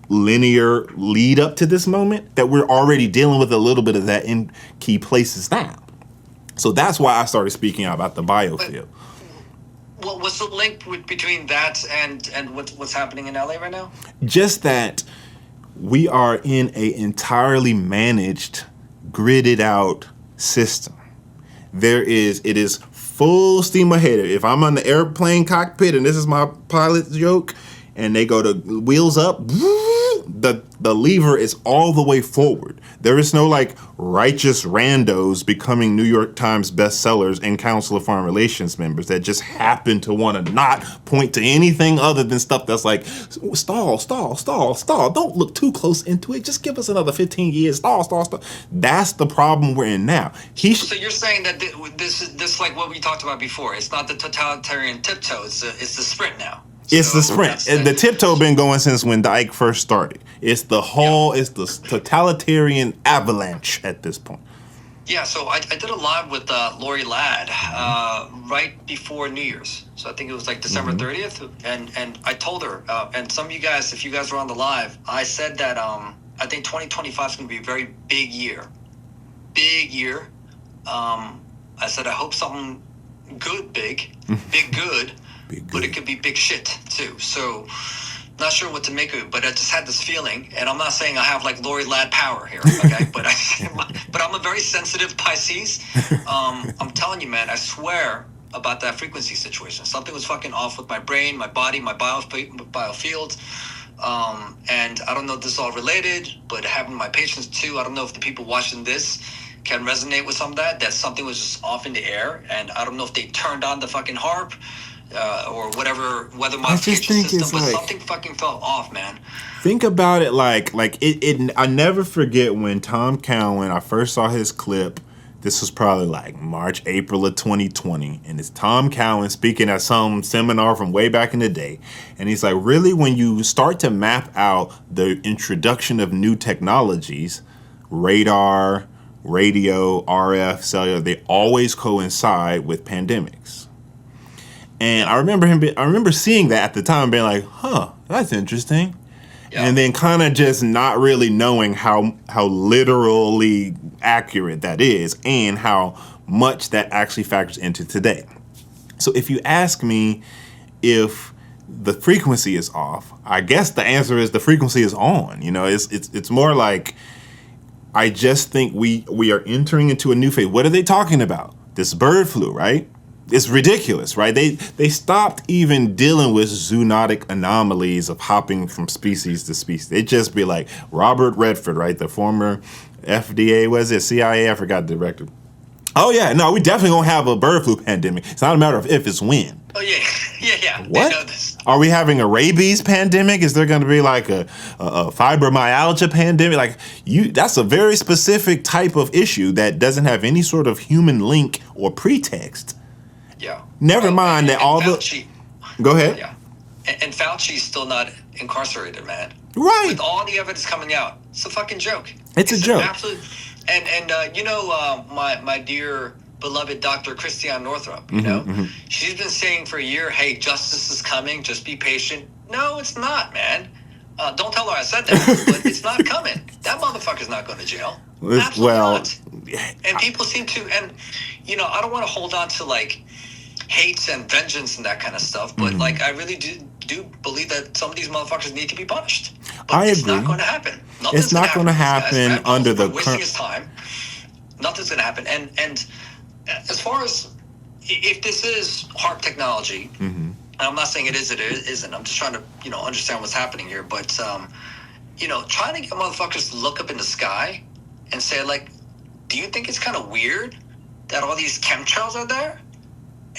linear lead up to this moment, that we're already dealing with a little bit of that in key places now? So that's why I started speaking out about the biofield. Well, what's the link between that and what's happening in LA right now? Just that we are in an entirely managed, gridded out system. It is full steam ahead. If I'm on the airplane cockpit and this is my pilot's joke, and they go to wheels up, the lever is all the way forward. There is no like righteous randos becoming New York Times bestsellers and Council of Foreign Relations members that just happen to want to not point to anything other than stuff that's like, stall. Don't look too close into it. Just give us another 15 years. Stall. That's the problem we're in now. So you're saying that this is like what we talked about before. It's not the totalitarian tiptoe. It's the sprint now. It's the sprint. And the tiptoe been going since when Ike first started. It's the whole, It's the totalitarian avalanche at this point. Yeah, so I did a live with Lori Ladd right before New Year's. So I think it was like December 30th. And I told her, and some of you guys, if you guys were on the live, I said that I think 2025 is going to be a very big year. Big year. I said I hope something good, big good. But it could be big shit too. So not sure what to make of it, but I just had this feeling, and I'm not saying I have like Lori Ladd power here, okay? but I'm a very sensitive Pisces. I'm telling you, man, I swear about that frequency situation. Something was fucking off with my brain, my body, my biofield. And I don't know if this is all related, but having my patients too, I don't know if the people watching this can resonate with some of that something was just off in the air, and I don't know if they turned on the fucking harp. Or whatever weather modification system, but like, something fucking fell off, man. Think about it like it. I never forget when Tom Cowan, I first saw his clip, This was probably like March, April of 2020. And it's Tom Cowan speaking at some seminar from way back in the day. And he's like, really, when you start to map out the introduction of new technologies, radar, radio, RF, cellular, they always coincide with pandemics. And I remember seeing that at the time, being like, huh, that's interesting. Yeah. And then kind of just not really knowing how literally accurate that is and how much that actually factors into today. So if you ask me if the frequency is off, I guess the answer is the frequency is on. You know, it's more like, I just think we are entering into a new phase. What are they talking about? This bird flu, right? It's ridiculous, right? They stopped even dealing with zoonotic anomalies of hopping from species to species. They just be like Robert Redford, right? The former FDA, was it CIA? I forgot the director. Oh yeah, no, we definitely gonna have a bird flu pandemic. It's not a matter of if, it's when. Oh yeah, yeah. What? They know this. Are we having a rabies pandemic? Is there going to be like a fibromyalgia pandemic? Like that's a very specific type of issue that doesn't have any sort of human link or pretext. Yeah. Never mind that all Fauci, Go ahead. Yeah. And Fauci's still not incarcerated, man. Right. With all the evidence coming out, it's a fucking joke. It's a joke. Absolute. And my dear beloved Dr. Christiane Northrup, you know, she's been saying for a year, hey, justice is coming, just be patient. No, it's not, man. Don't tell her I said that, but it's not coming. That motherfucker's not going to jail. Absolutely not. And people seem to, and, you know, I don't want to hold on to, like, hates and vengeance and that kind of stuff, but, like, I really do believe that some of these motherfuckers need to be punished. But it's not going to happen. It's not going to happen under the wasting his time. Nothing's going to happen. And as far as if this is HARP technology, and I'm not saying it is, it isn't. I'm just trying to, you know, understand what's happening here. But, you know, trying to get motherfuckers to look up in the sky and say, like, do you think it's kind of weird that all these chemtrails are there?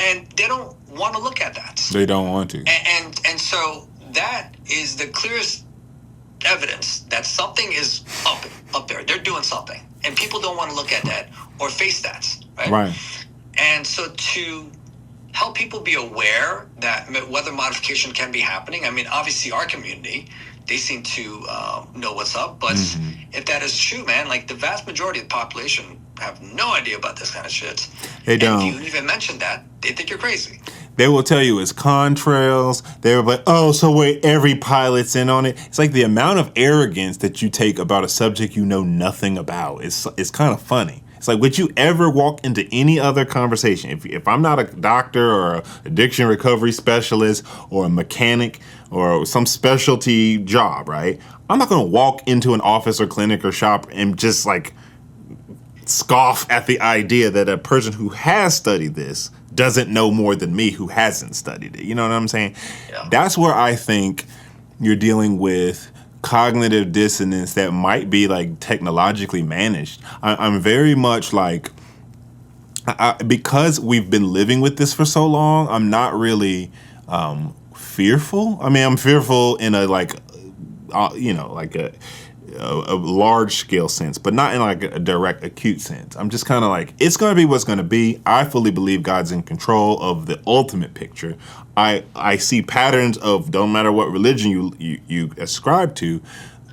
And they don't want to look at that. They don't want to. And so that is the clearest evidence that something is up there. They're doing something. And people don't want to look at that or face that, right? Right. And so to help people be aware that weather modification can be happening, I mean, obviously our community, they seem to know what's up. But if that is true, man, like the vast majority of the population have no idea about this kind of shit. They don't. And if you even mention that, they think you're crazy. They will tell you it's contrails. They were like, oh, so wait, every pilot's in on it. It's like the amount of arrogance that you take about a subject you know nothing about. It's kind of funny. It's like, would you ever walk into any other conversation? If I'm not a doctor or a addiction recovery specialist or a mechanic or some specialty job, right? I'm not going to walk into an office or clinic or shop and just like scoff at the idea that a person who has studied this doesn't know more than me who hasn't studied it. You know what I'm saying? Yeah. That's where I think you're dealing with cognitive dissonance that might be like technologically managed. I'm very much like, because we've been living with this for so long, I'm not really fearful. I mean, I'm fearful in a like, like a large scale sense, but not in like a direct acute sense. I'm just kind of like, it's going to be what's going to be. I fully believe God's in control of the ultimate picture. I see patterns of, don't matter what religion you ascribe to,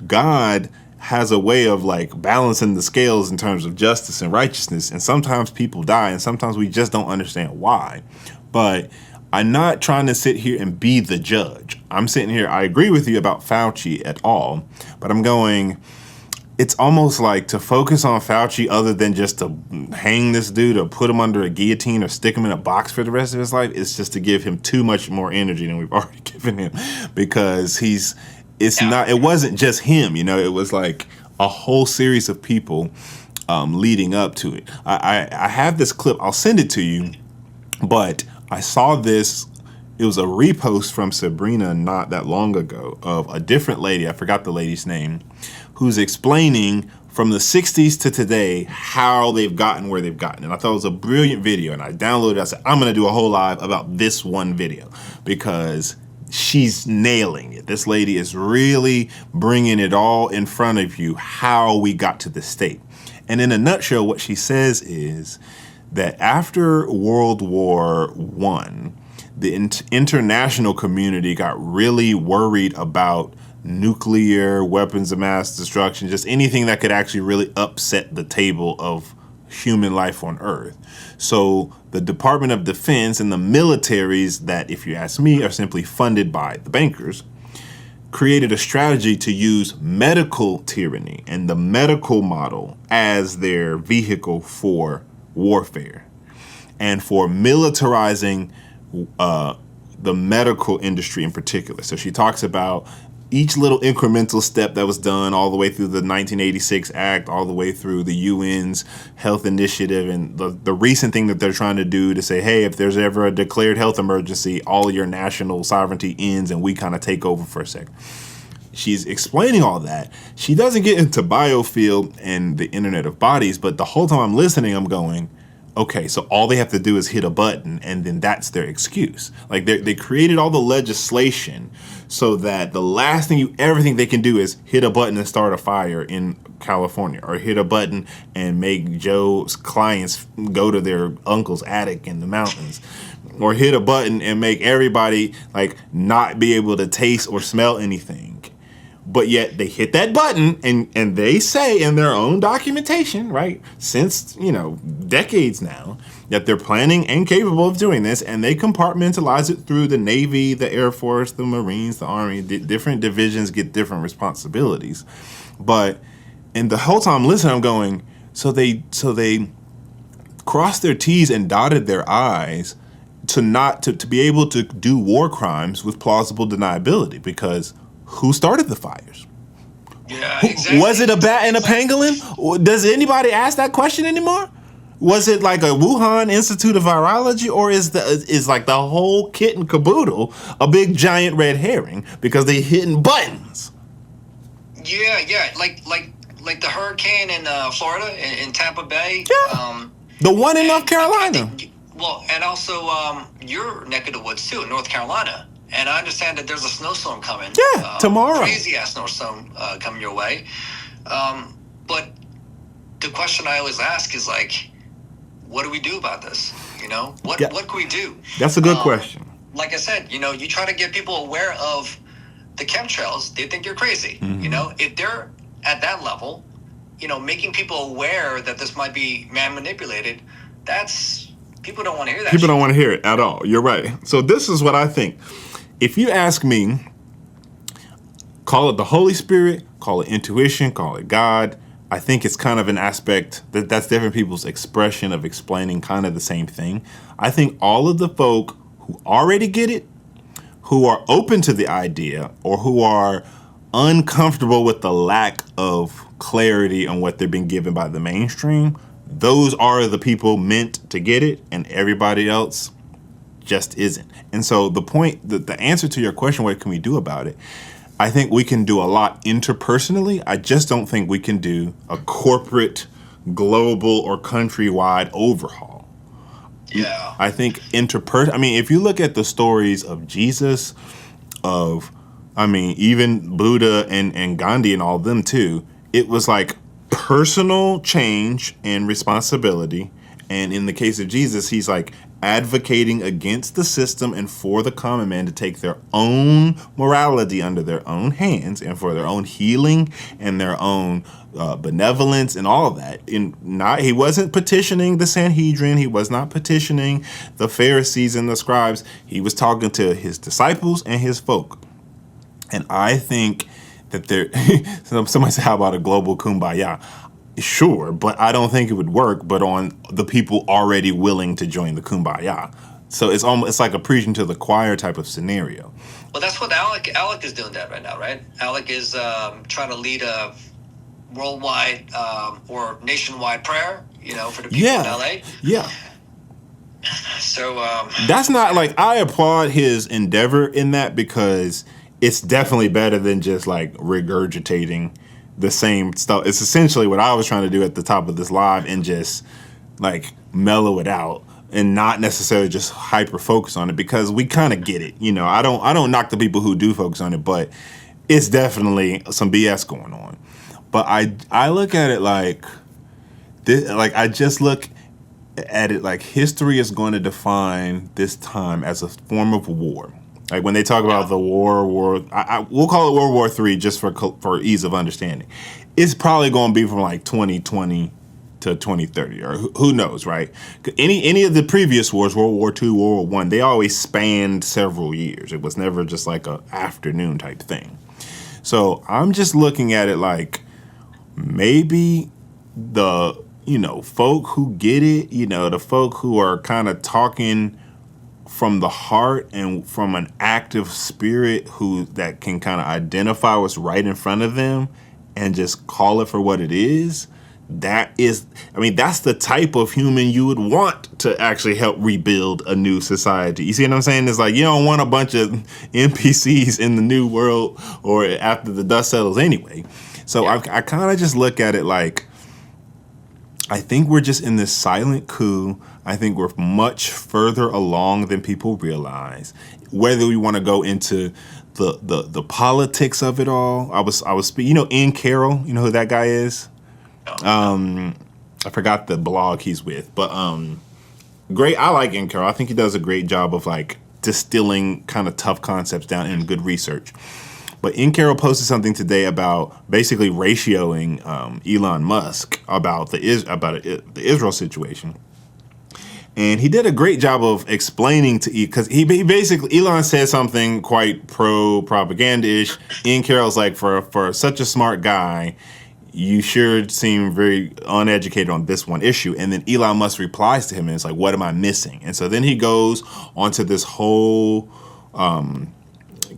God has a way of like balancing the scales in terms of justice and righteousness. And sometimes people die and sometimes we just don't understand why. But I'm not trying to sit here and be the judge. I'm sitting here, I agree with you about Fauci at all, but I'm going, it's almost like to focus on Fauci other than just to hang this dude or put him under a guillotine or stick him in a box for the rest of his life. It's just to give him too much more energy than we've already given him, because it wasn't just him, it was like a whole series of people leading up to it. I have this clip, I'll send it to you, but I saw this. It was a repost from Sabrina not that long ago of a different lady, I forgot the lady's name, who's explaining from the 60s to today how they've gotten where they've gotten. And I thought it was a brilliant video, and I downloaded it. I said, I'm going to do a whole live about this one video because she's nailing it. This lady is really bringing it all in front of you, how we got to this state. And in a nutshell, what she says is that after World War I, the international community got really worried about nuclear weapons of mass destruction, just anything that could actually really upset the table of human life on Earth. So the Department of Defense and the militaries that, if you ask me, are simply funded by the bankers, created a strategy to use medical tyranny and the medical model as their vehicle for warfare and for militarizing the medical industry in particular. So she talks about each little incremental step that was done all the way through the 1986 Act, all the way through the UN's health initiative, and the recent thing that they're trying to do to say, hey, if there's ever a declared health emergency, all of your national sovereignty ends and we kind of take over for a second. She's explaining all that. She doesn't get into biofield and the Internet of Bodies, but the whole time I'm listening, I'm going, okay, so all they have to do is hit a button, and then that's their excuse. Like they created all the legislation so that the last thing you ever think they can do is hit a button and start a fire in California, or hit a button and make Joe's clients go to their uncle's attic in the mountains, or hit a button and make everybody like not be able to taste or smell anything. But yet they hit that button and they say in their own documentation, right, since, decades now, that they're planning and capable of doing this, and they compartmentalize it through the Navy, the Air Force, the Marines, the Army. Different divisions get different responsibilities. But and the whole time listening, I'm going, so they crossed their T's and dotted their I's to be able to do war crimes with plausible deniability, because who started the fires? Yeah, exactly. Was it a bat and a pangolin? Does anybody ask that question anymore? Was it like a Wuhan Institute of Virology, or is like the whole kit and caboodle a big giant red herring because they hitting buttons? Yeah, like the hurricane in Florida, in Tampa Bay. Yeah. The one in North Carolina. And also your neck of the woods too, in North Carolina. And I understand that there's a snowstorm coming. Yeah, tomorrow. Crazy ass snowstorm coming your way. But the question I always ask is like, what do we do about this? What can we do? That's a good question. Like I said, you try to get people aware of the chemtrails, they think you're crazy. Mm-hmm. If they're at that level, making people aware that this might be man manipulated, people don't want to hear that. People don't want to hear it at all. You're right. So this is what I think. If you ask me, call it the Holy Spirit, call it intuition, call it God. I think it's kind of an aspect that's different people's expression of explaining kind of the same thing. I think all of the folk who already get it, who are open to the idea, or who are uncomfortable with the lack of clarity on what they're being given by the mainstream, those are the people meant to get it, and everybody else just isn't. And so the answer to your question, what can we do about it? I think we can do a lot interpersonally. I just don't think we can do a corporate, global, or countrywide overhaul. Yeah. I think if you look at the stories of Jesus, even Buddha and Gandhi and all of them too, it was like personal change and responsibility. And in the case of Jesus, he's like advocating against the system and for the common man to take their own morality under their own hands and for their own healing and their own benevolence and all of that. He wasn't petitioning the Sanhedrin. He was not petitioning the Pharisees and the scribes. He was talking to his disciples and his folk. And I think that somebody said, how about a global kumbaya? Sure, but I don't think it would work but on the people already willing to join the kumbaya. So it's like a preaching to the choir type of scenario. Well, that's what Alec is doing that right now, right? Alec is trying to lead a worldwide or nationwide prayer, for the people in LA. Yeah. So that's not like, I applaud his endeavor in that, because it's definitely better than just like regurgitating the same stuff. It's essentially what I was trying to do at the top of this live, and just like mellow it out and not necessarily just hyper focus on it, because we kind of get it. I don't knock the people who do focus on it, but it's definitely some BS going on. But I look at it like, I just look at it like history is going to define this time as a form of war. Like when they talk about the we'll call it World War III just for ease of understanding. It's probably going to be from like 2020 to 2030, or who knows, right? Any of the previous wars, World War II, World War I, they always spanned several years. It was never just like a afternoon type thing. So I'm just looking at it like maybe the folk who get it, the folk who are kind of talking from the heart and from an active spirit that can kind of identify what's right in front of them and just call it for what it is. That's the type of human you would want to actually help rebuild a new society. You see what I'm saying? It's like you don't want a bunch of NPCs in the new world or after the dust settles anyway. So I kind of just look at it like, I think we're just in this silent coup. I think we're much further along than people realize. Whether we want to go into the politics of it all, I was Ian Carroll, you know who that guy is? I forgot the blog he's with, but great. I like Ian Carroll. I think he does a great job of like distilling kind of tough concepts down in good research. But Ian Carroll posted something today about basically ratioing Elon Musk about the Israel situation. And he did a great job of explaining because he basically, Elon said something quite pro-propaganda-ish. Ian Carroll's like, for such a smart guy, you sure seem very uneducated on this one issue. And then Elon Musk replies to him and it's like, what am I missing? And so then he goes onto this whole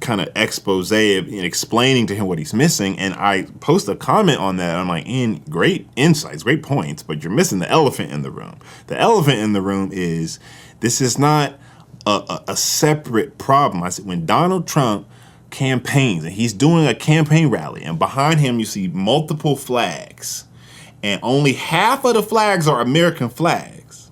kind of expose and explaining to him what he's missing. And I post a comment on that. I'm like, Ian, great insights, great points, but you're missing the elephant in the room. The elephant in the room is this is not a separate problem. I said, when Donald Trump campaigns and he's doing a campaign rally and behind him you see multiple flags and only half of the flags are American flags.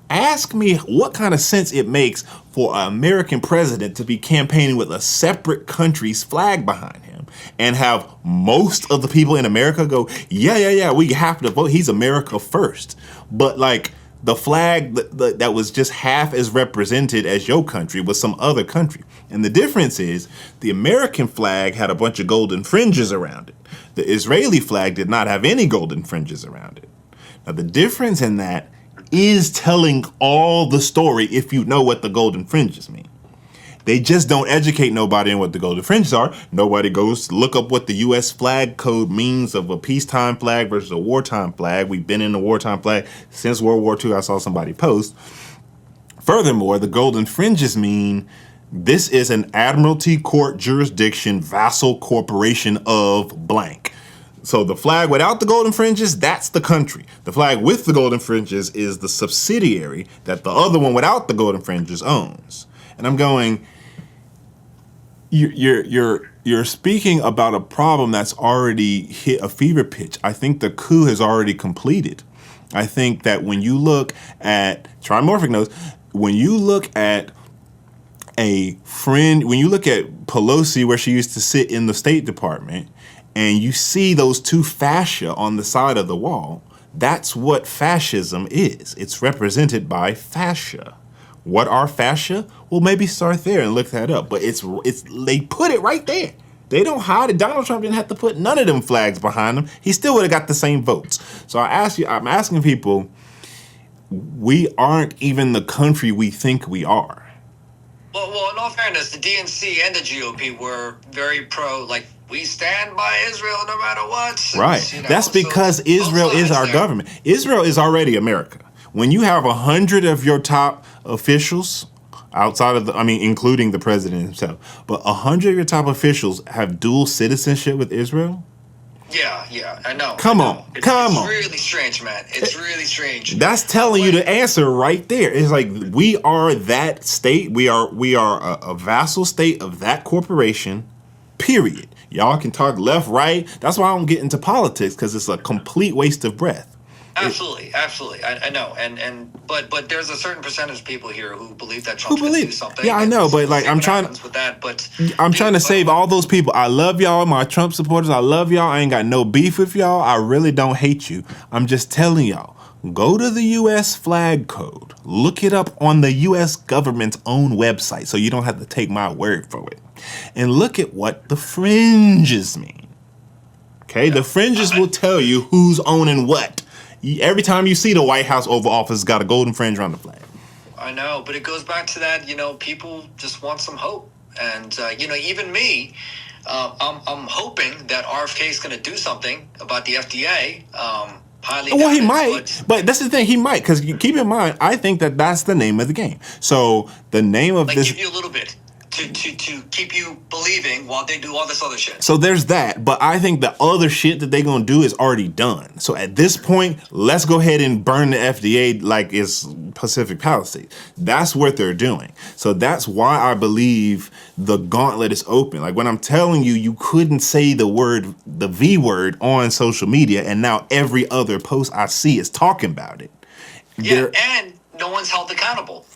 Ask me what kind of sense it makes for an American president to be campaigning with a separate country's flag behind him and have most of the people in America go, yeah, we have to vote. He's America first. But like the flag that was just half as represented as your country was some other country. And the difference is the American flag had a bunch of golden fringes around it. The Israeli flag did not have any golden fringes around it. Now the difference in that is telling all the story if you know what the golden fringes mean. They just don't educate nobody on what the golden fringes are. Nobody goes to look up what the U.S. flag code means of a peacetime flag versus a wartime flag. We've been in the wartime flag since World War II. I saw somebody post. Furthermore, the golden fringes mean this is an admiralty court jurisdiction vassal corporation of blank. So the flag without the golden fringes, that's the country. The flag with the golden fringes is the subsidiary that the other one without the golden fringes owns. And I'm going, you're speaking about a problem that's already hit a fever pitch. I think the coup has already completed. I think that when you look at trimorphic notes, when you look at when you look at Pelosi where she used to sit in the State Department, and you see those two fascia on the side of the wall, that's what fascism is. It's represented by fascia. What are fascia? Well, maybe start there and look that up. But they put it right there. They don't hide it. Donald Trump didn't have to put none of them flags behind him. He still would have got the same votes. So I'm asking people, we aren't even the country we think we are. Well, in all fairness, the DNC and the GOP were very pro, like, we stand by Israel no matter what. Right. That's because Israel is our government. Israel is already America. When you have 100 of your top officials outside of including the president himself, but 100 of your top officials have dual citizenship with Israel. Yeah, I know. Come on. It's really strange, man. It's really strange. That's telling you the answer right there. It's like we are that state. We are a vassal state of that corporation, period. Y'all can talk left, right. That's why I don't get into politics, because it's a complete waste of breath. Absolutely, absolutely. I know, but there's a certain percentage of people here who believe that Who Trump's going to do believe? something. Yeah, I And know, but we'll like see what happens with that. But I'm trying to dude, save all those people. I love y'all, my Trump supporters. I love y'all. I ain't got no beef with y'all. I really don't hate you. I'm just telling y'all. Go to the U.S. flag code. Look it up on the U.S. government's own website, so you don't have to take my word for it. And look at what the fringes mean. Okay, the fringes will tell you who's owning what. Every time you see the White House Oval Office, it's got a golden fringe around the flag. I know, but it goes back to that. People just want some hope, and even me, I'm hoping that RFK is going to do something about the FDA. Highly Well, doubt he it, might, but that's the thing. He might, because keep in mind, I think that's the name of the game. So the name of like this. give you a little bit to keep you believing while they do all this other shit. So there's that, but I think the other shit that they're gonna do is already done. So at this point, let's go ahead and burn the FDA like it's Pacific Palisades. That's what they're doing. So that's why I believe the gauntlet is open. Like when I'm telling you, you couldn't say the V word on social media, and now every other post I see is talking about it. Yeah, and no one's held accountable.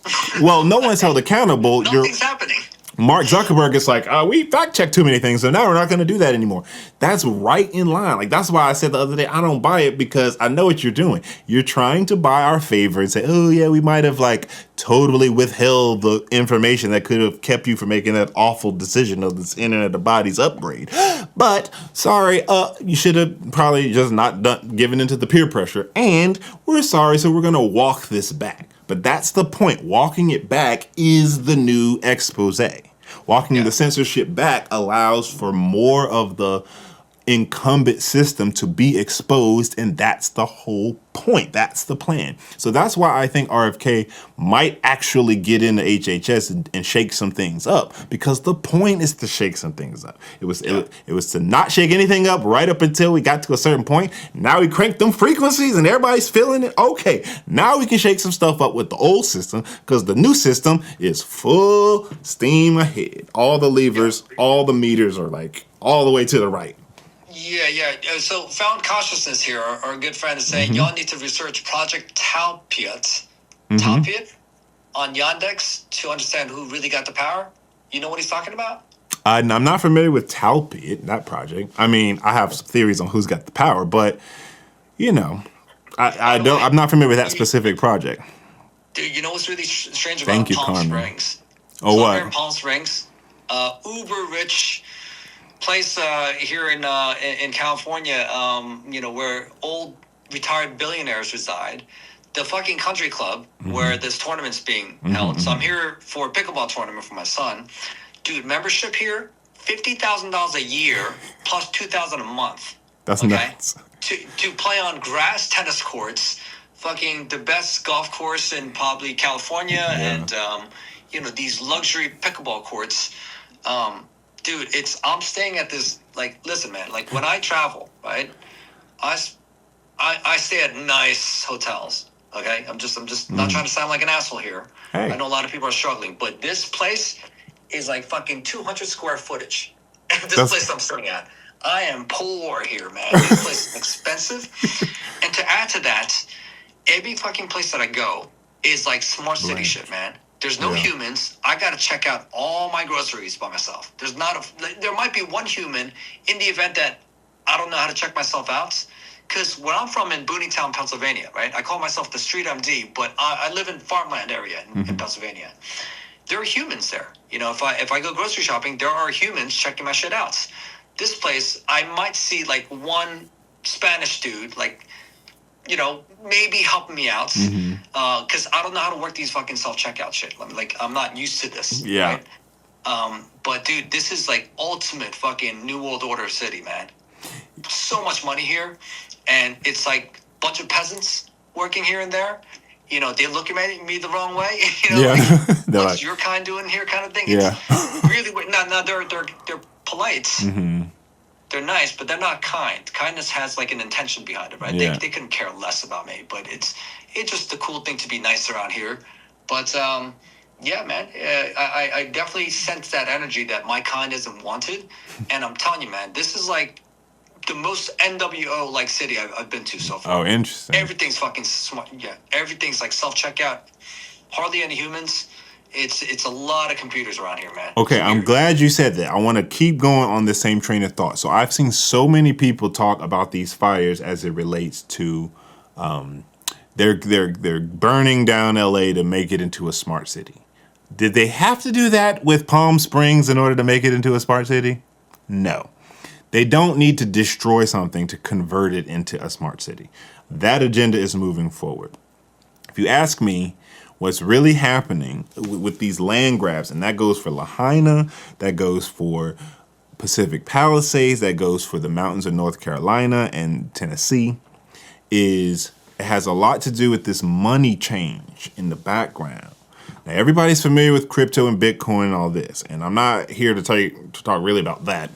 Well, no one's held accountable. Nothing's happening. Mark Zuckerberg is like, we fact checked too many things, so now we're not going to do that anymore. That's right in line. Like, that's why I said the other day, I don't buy it, because I know what you're doing. You're trying to buy our favor and say, oh, yeah, we might have, like, totally withheld the information that could have kept you from making that awful decision of this Internet of Bodies upgrade. But, sorry, you should have probably just not given into the peer pressure. And we're sorry, so we're going to walk this back. But that's the point. Walking it back is the new expose. Walking the censorship back allows for more of the incumbent system to be exposed, and that's the whole point. That's the plan. So that's why I think RFK might actually get into HHS and shake some things up, because the point is to shake some things up. It was to not shake anything up right up until we got to a certain point. Now we cranked them frequencies and everybody's feeling it. Okay, now we can shake some stuff up with the old system, because the new system is full steam ahead. All the levers, all the meters are like all the way to the right. Yeah. So, Found Consciousness here, our good friend, is saying y'all need to research Project Talpiot on Yandex to understand who really got the power. You know what he's talking about? I'm not familiar with Talpiot, that project. I mean, I have some theories on who's got the power, but I'm not familiar with that specific project. Dude, you know what's really strange about Palm Springs? Oh, what? In Palm Springs, uber rich place here in California, where old retired billionaires reside. The fucking country club where this tournament's being held. So I'm here for a pickleball tournament for my son. Dude, membership here, $50,000 a year plus $2,000 a month. That's nuts. To play on grass tennis courts, fucking the best golf course in probably California, and these luxury pickleball courts. Dude, I'm staying at this, like, listen, man, like when I travel, right, I stay at nice hotels, okay? I'm just not trying to sound like an asshole here. Hey. I know a lot of people are struggling, but this place is like fucking 200 square footage. Place I'm staying at. I am poor here, man. This place is expensive. And to add to that, every fucking place that I go is like smart city shit, man. There's no humans. I got to check out all my groceries by myself. There might be one human in the event that I don't know how to check myself out. Because where I'm from in Booneytown, Pennsylvania, right? I call myself the street MD, but I live in farmland area in Pennsylvania. There are humans there. If I go grocery shopping, there are humans checking my shit out. This place, I might see like one Spanish dude, like, maybe helping me out, because I don't know how to work these fucking self-checkout shit. Like, I'm not used to this. Yeah. Right? But dude, this is like ultimate fucking New World Order city, man. So much money here, and it's like a bunch of peasants working here and there. They look at me the wrong way. What's your kind doing here, kind of thing. Yeah. It's really weird. Now they're polite. They're nice, but they're not kind. Kindness has like an intention behind it, right? Yeah. They couldn't care less about me, but it's just a cool thing to be nice around here. But yeah, man, I definitely sense that energy that my kind isn't wanted, and I'm telling you, man, this is like the most NWO like city I've been to so far. Oh, interesting. Everything's fucking smart. Yeah, everything's like self checkout. Hardly any humans. It's a lot of computers around here, man. Okay, I'm glad you said that. I want to keep going on the same train of thought. So I've seen so many people talk about these fires as it relates to they're burning down LA to make it into a smart city. Did they have to do that with Palm Springs in order to make it into a smart city? No. They don't need to destroy something to convert it into a smart city. That agenda is moving forward. If you ask me, what's really happening with these land grabs, and that goes for Lahaina, that goes for Pacific Palisades, that goes for the mountains of North Carolina and Tennessee, is it has a lot to do with this money change in the background. Now, everybody's familiar with crypto and Bitcoin and all this, and I'm not here to talk really about that.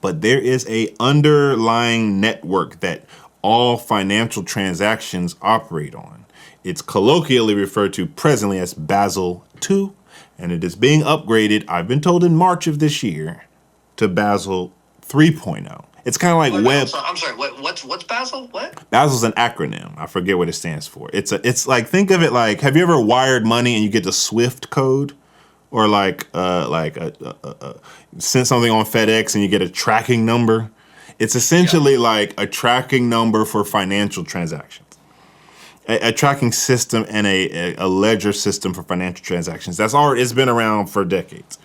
But there is a underlying network that all financial transactions operate on. It's colloquially referred to presently as Basel II, and it is being upgraded, I've been told, in March of this year to Basel 3.0. It's kind of like web. I'm sorry. What's Basel? What? Basel's an acronym. I forget what it stands for. It's like, think of it like, have you ever wired money and you get the SWIFT code? Or send something on FedEx and you get a tracking number. It's essentially like a tracking number for financial transactions. A tracking system and a ledger system for financial transactions. It's been around for decades.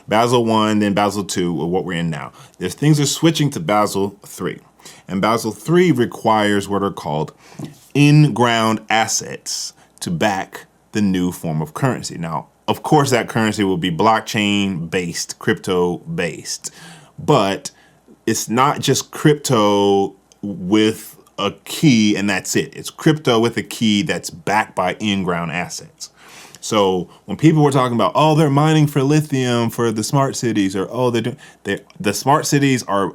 Basel I, then Basel II, or what we're in now. There's things are switching to Basel III. And Basel III requires what are called in-ground assets to back the new form of currency. Now, of course, that currency will be blockchain-based, crypto-based. But it's not just crypto with a key and that's it. It's crypto with a key that's backed by in-ground assets. So when people were talking about, oh, they're mining for lithium for the smart cities, or oh, the smart cities are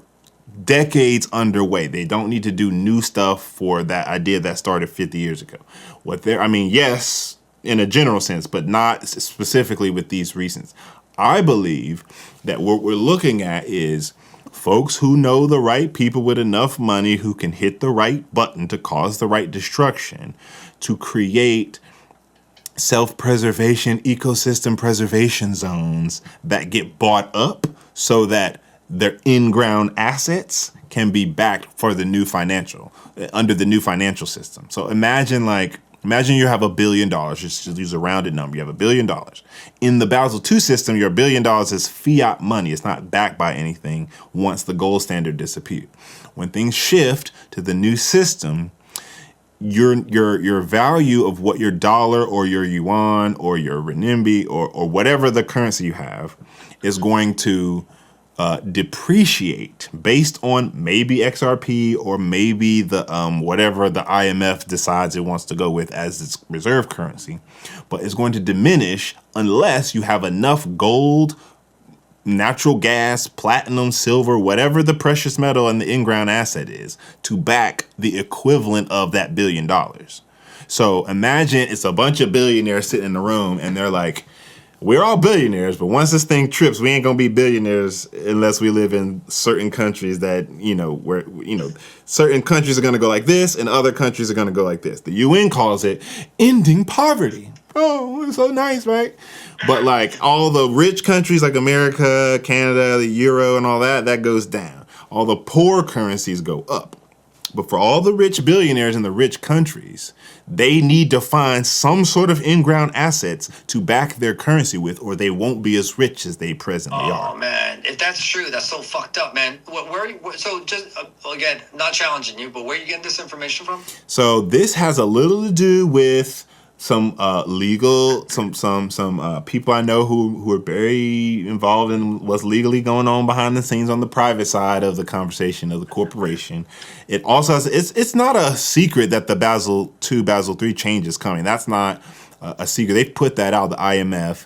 decades underway. They don't need to do new stuff for that idea that started 50 years ago. Yes, in a general sense, but not specifically with these reasons. I believe that what we're looking at is folks who know the right people with enough money who can hit the right button to cause the right destruction to create self-preservation, ecosystem preservation zones that get bought up so that their in-ground assets can be backed for under the new financial system. So imagine you have $1 billion, just use a rounded number. You have $1 billion. In the Basel II system, your $1 billion is fiat money. It's not backed by anything once the gold standard disappeared. When things shift to the new system, your value of what your dollar or your yuan or your renminbi or whatever the currency you have is going to depreciate based on maybe XRP or maybe the whatever the IMF decides it wants to go with as its reserve currency, but it's going to diminish unless you have enough gold, natural gas, platinum, silver, whatever the precious metal and the in-ground asset is to back the equivalent of that $1 billion. So imagine it's a bunch of billionaires sitting in the room and they're like, we're all billionaires, but once this thing trips, we ain't gonna be billionaires unless we live in certain countries that, where certain countries are gonna go like this and other countries are gonna go like this. The UN calls it ending poverty. Oh, it's so nice, right? But like all the rich countries like America, Canada, the euro and all that goes down. All the poor currencies go up. But for all the rich billionaires in the rich countries, they need to find some sort of in-ground assets to back their currency with, or they won't be as rich as they presently are. Oh, man. If that's true, that's so fucked up, man. So just, again, not challenging you, but where are you getting this information from? So this has a little to do with some people I know who are very involved in what's legally going on behind the scenes on the private side of the conversation of the corporation. It also has, it's not a secret that the Basel II, Basel III change is coming. That's not a secret. They've put that out, the IMF.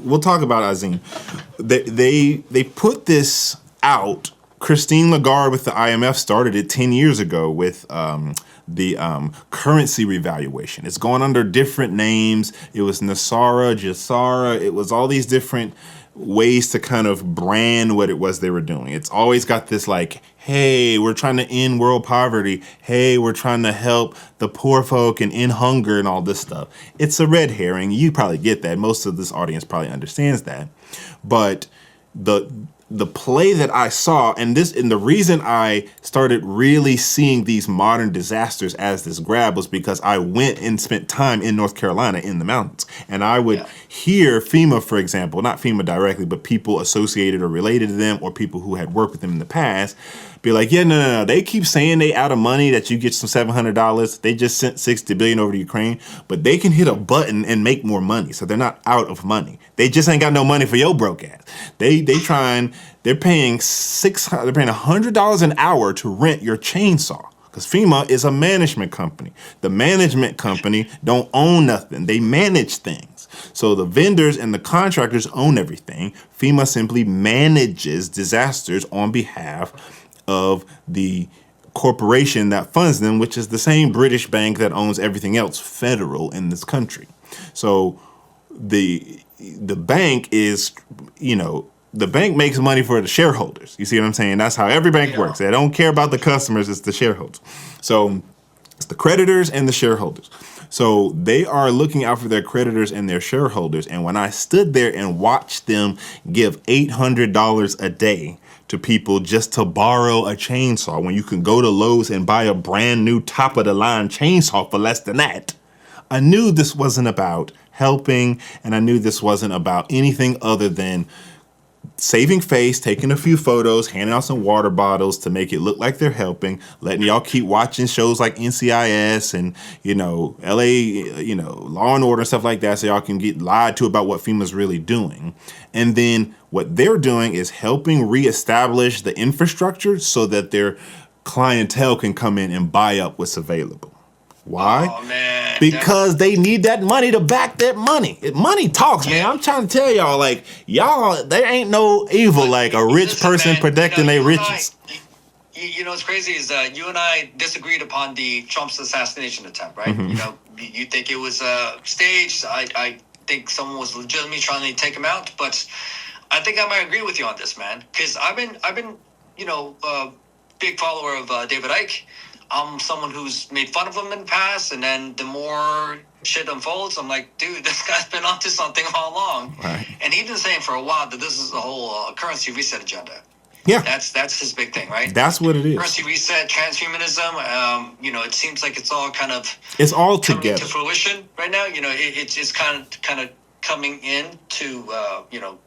We'll talk about Azim. They put this out Christine Lagarde with the IMF started it 10 years ago with the currency revaluation. It's gone under different names. It was Nasara, Jasara. It was all these different ways to kind of brand what it was they were doing. It's always got this like, hey, we're trying to end world poverty. Hey, we're trying to help the poor folk and end hunger and all this stuff. It's a red herring. You probably get that. Most of this audience probably understands that. But the play that I saw, and the reason I started really seeing these modern disasters as this grab was because I went and spent time in North Carolina in the mountains. And I would hear FEMA, for example, not FEMA directly, but people associated or related to them or people who had worked with them in the past, be like, yeah, no. They keep saying they out of money, that you get some $700. They just sent $60 billion over to Ukraine, but they can hit a button and make more money. So they're not out of money. They just ain't got no money for your broke ass. They're paying $100 an hour to rent your chainsaw. Because FEMA is a management company. The management company don't own nothing. They manage things. So the vendors and the contractors own everything. FEMA simply manages disasters on behalf of the corporation that funds them, which is the same British bank that owns everything else federal in this country. So the bank is, the bank makes money for the shareholders. You see what I'm saying? That's how every bank works. They don't care about the customers, it's the shareholders. So it's the creditors and the shareholders. So they are looking out for their creditors and their shareholders. And when I stood there and watched them give $800 a day to people just to borrow a chainsaw, when you can go to Lowe's and buy a brand new top of the line chainsaw for less than that, I knew this wasn't about helping, and I knew this wasn't about anything other than saving face, taking a few photos, handing out some water bottles to make it look like they're helping, letting y'all keep watching shows like NCIS and, LA, Law and Order and stuff like that, so y'all can get lied to about what FEMA's really doing. And then what they're doing is helping reestablish the infrastructure so that their clientele can come in and buy up what's available. Why? Oh, man. Because they need that money to back that money. Money talks, man. I'm trying to tell y'all, there ain't no evil like a rich person protecting their riches. What's crazy is you and I disagreed upon the Trump's assassination attempt, right? Mm-hmm. You think it was staged. I think someone was legitimately trying to take him out, but I think I might agree with you on this, man. Because I've been big follower of David Icke. I'm someone who's made fun of him in the past, and then the more shit unfolds, I'm like, dude, this guy's been onto something all along. Right. And he's been saying for a while that this is the whole currency reset agenda. Yeah. That's his big thing, right? That's what it is. Currency reset, transhumanism, it seems like it's all kind of... It's all together. To fruition right now. It's kind of coming in to,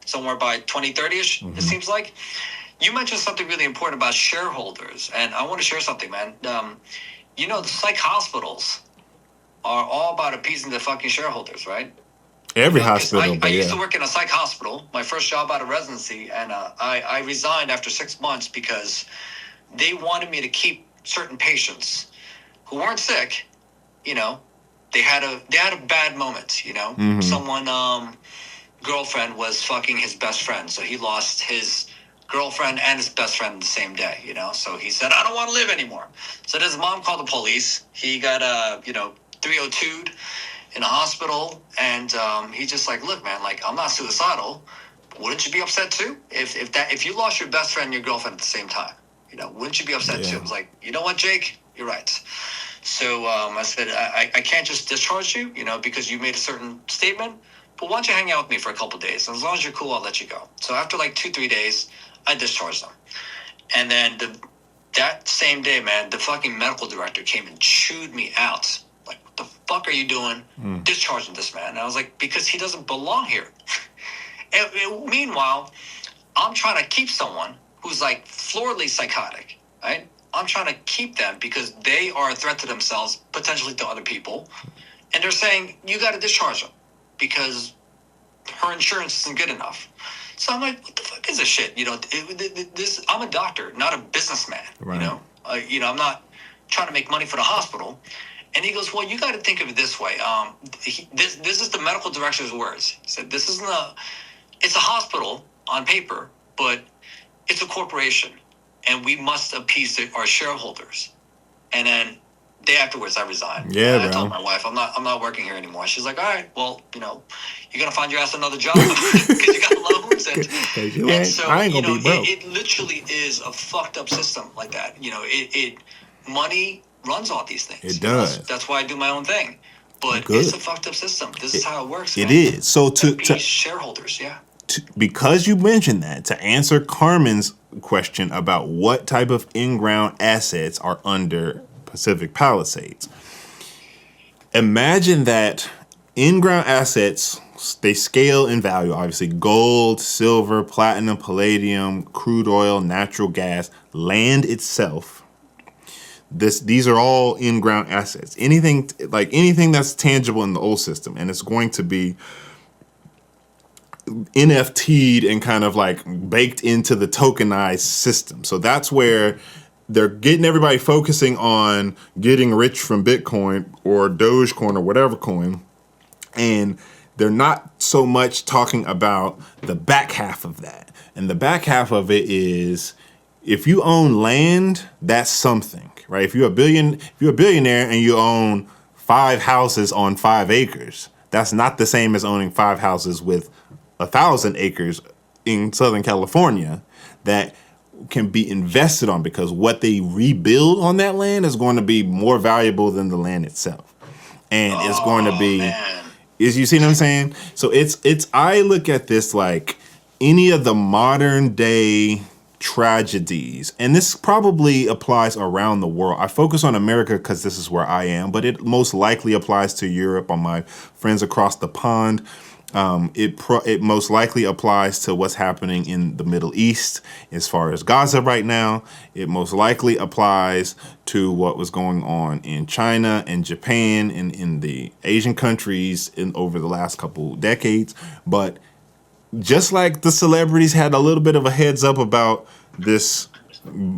somewhere by 2030-ish, it seems like. You mentioned something really important about shareholders, and I want to share something, man. The psych hospitals are all about appeasing the fucking shareholders, right? Every hospital. I used to work in a psych hospital, my first job out of residency, and I resigned after 6 months because they wanted me to keep certain patients who weren't sick. They had a bad moment. Mm-hmm. Someone girlfriend was fucking his best friend, so he lost his girlfriend and his best friend the same day, so he said, I don't want to live anymore. So his mom called the police. He got 302'd in a hospital, and he's just like, look, man, I'm not suicidal. Wouldn't you be upset too if you lost your best friend and your girlfriend at the same time? Wouldn't you be upset too? I was like, you know what, Jake, you're right. So I said, I can't just discharge you, because you made a certain statement, but why don't you hang out with me for a couple of days? And as long as you're cool, I'll let you go. So after 2-3 days, I discharged them. And then that same day, man, the fucking medical director came and chewed me out. Like, what the fuck are you doing discharging this man? And I was like, because he doesn't belong here. And meanwhile, I'm trying to keep someone who's floridly psychotic, right? I'm trying to keep them because they are a threat to themselves, potentially to other people. And they're saying, you got to discharge them because her insurance isn't good enough. So I'm like, what the fuck is this shit? I'm a doctor, not a businessman. Right. I'm not trying to make money for the hospital. And he goes, well, you got to think of it this way. This is the medical director's words. He said, it's a hospital on paper, but it's a corporation. and we must appease our shareholders. And then day afterwards, I resigned. Yeah, and bro. I told my wife, I'm not working here anymore. She's like, all right, well, you're gonna find your ass another job because you got loans. And so, I ain't gonna be broke. It literally is a fucked up system like that. It money runs all these things. It does. That's why I do my own thing. But it's a fucked up system. This is how it works. It is. So to shareholders, yeah. Because you mentioned that, to answer Carmen's question about what type of in-ground assets are under Pacific Palisades, imagine that in-ground assets, they scale in value, obviously. Gold, silver, platinum, palladium, crude oil, natural gas, land itself. These are all in-ground assets. Anything that's tangible in the old system, and it's going to be NFT'd and kind of like baked into the tokenized system. So that's where they're getting everybody focusing on getting rich from Bitcoin or Dogecoin or whatever coin. And they're not so much talking about the back half of that. And the back half of it is, if you own land, that's something, right? If you're a billionaire and you own 5 houses on 5 acres, that's not the same as owning 5 houses with 1,000 acres in Southern California that can be invested on, because what they rebuild on that land is going to be more valuable than the land itself. And it's going to be, you see what I'm saying? So I look at this like any of the modern day tragedies, and this probably applies around the world. I focus on America because this is where I am, but it most likely applies to Europe, on my friends across the pond. It most likely applies to what's happening in the Middle East as far as Gaza right now. It most likely applies to what was going on in China and Japan and in the Asian countries over the last couple decades. But just like the celebrities had a little bit of a heads up about this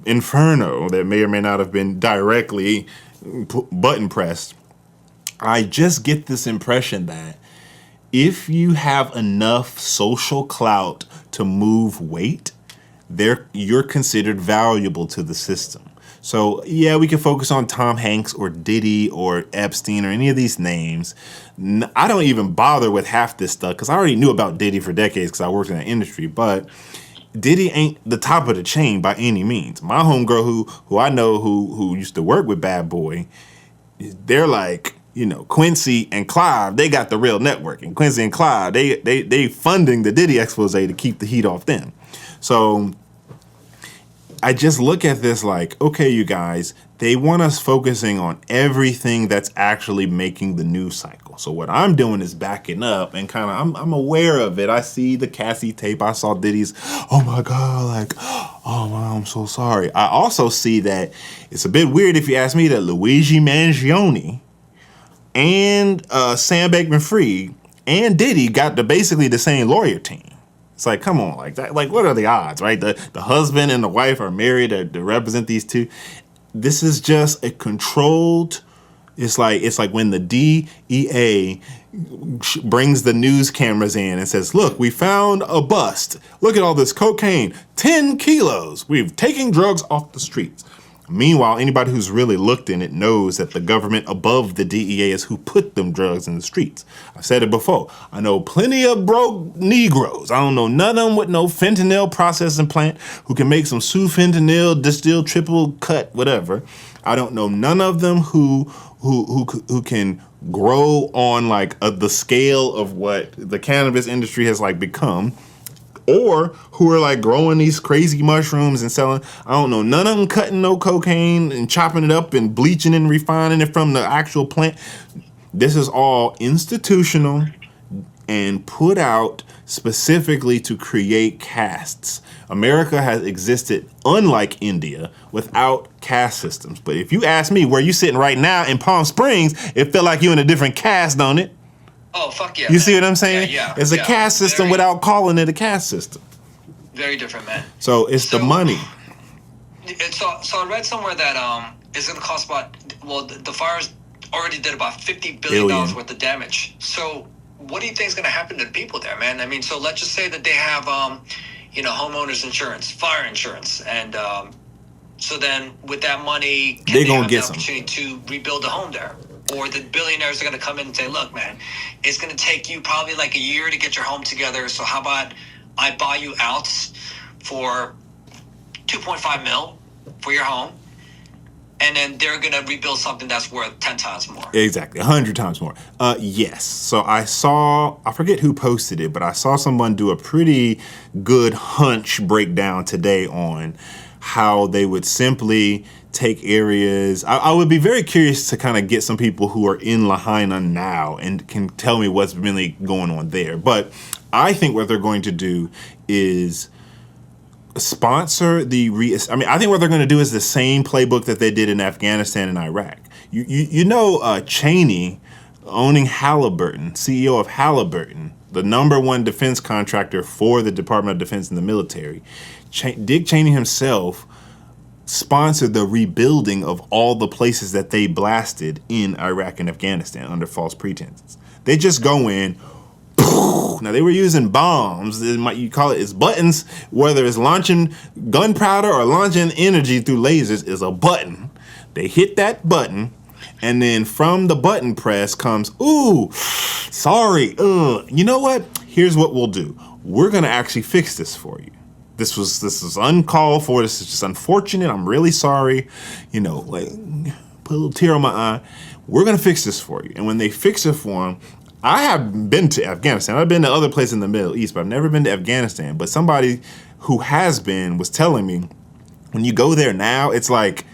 inferno that may or may not have been directly button pressed, I just get this impression that if you have enough social clout to move weight, you're considered valuable to the system. So yeah, we can focus on Tom Hanks or Diddy or Epstein or any of these names. I don't even bother with half this stuff because I already knew about Diddy for decades because I worked in that industry. But Diddy ain't the top of the chain by any means. My homegirl who I know who used to work with Bad Boy, they're like, Quincy and Clive, they got the real network. And Quincy and Clive, they funding the Diddy expose to keep the heat off them. So I just look at this like, okay, you guys, they want us focusing on everything that's actually making the news cycle. So what I'm doing is backing up and kind of, I'm aware of it. I see the Cassie tape. I saw Diddy's, oh my God, like, oh man, I'm so sorry. I also see that it's a bit weird, if you ask me, that Luigi Mangione and Sam Bankman-Fried and Diddy got basically the same lawyer team. It's like, come on, like that. Like, what are the odds, right? The husband and the wife are married to represent these two. This is just a controlled. It's like when the DEA brings the news cameras in and says, "Look, we found a bust. Look at all this cocaine, 10 kilos. We've taken drugs off the streets." Meanwhile, anybody who's really looked in it knows that the government above the DEA is who put them drugs in the streets. I've said it before. I know plenty of broke Negroes. I don't know none of them with no fentanyl processing plant who can make some sufentanil, distilled, triple cut, whatever. I don't know none of them who can grow on like the scale of what the cannabis industry has like become. Or who are like growing these crazy mushrooms and selling. I don't know. None of them cutting no cocaine and chopping it up and bleaching and refining it from the actual plant. This is all institutional and put out specifically to create castes. America has existed, unlike India, without caste systems. But if you ask me where you sitting right now in Palm Springs, it feel like you in a different caste, don't it? Oh, fuck yeah. You see what I'm saying? Yeah. It's a caste system without calling it a caste system. Very different, man. So it's the money. So I read somewhere that it's going to cost the fires already did about $50 billion worth of damage. So what do you think is going to happen to the people there, man? I mean, so let's just say that they have, homeowners insurance, fire insurance, and So then, with that money, They can they gonna have get the some. opportunity to rebuild a home there? Or the billionaires are going to come in and say, look, man, it's going to take you probably like a year to get your home together. So how about I buy you out for 2.5 mil for your home? And then they're going to rebuild something that's worth 10 times more. Exactly, 100 times more. Yes. So I forget who posted it, but I saw someone do a pretty good hunch breakdown today on how they would simply take areas. I would be very curious to kind of get some people who are in Lahaina now and can tell me what's really going on there. But I think what they're going to do is sponsor I think what they're going to do is the same playbook that they did in Afghanistan and Iraq. Cheney owning Halliburton, CEO of Halliburton, the #1 defense contractor for the Department of Defense and the military. Dick Cheney himself sponsored the rebuilding of all the places that they blasted in Iraq and Afghanistan under false pretenses. They just go in. Now, they were using bombs. You call it, it's buttons. Whether it's launching gunpowder or launching energy through lasers is a button. They hit that button, and then from the button press comes, ooh, sorry. You know what? Here's what we'll do. We're going to actually fix this for you. This was uncalled for. This is just unfortunate. I'm really sorry. Like, put a little tear on my eye. We're going to fix this for you. And when they fix it for them, I have been to Afghanistan. I've been to other places in the Middle East, but I've never been to Afghanistan. But somebody who has been was telling me, when you go there now, it's like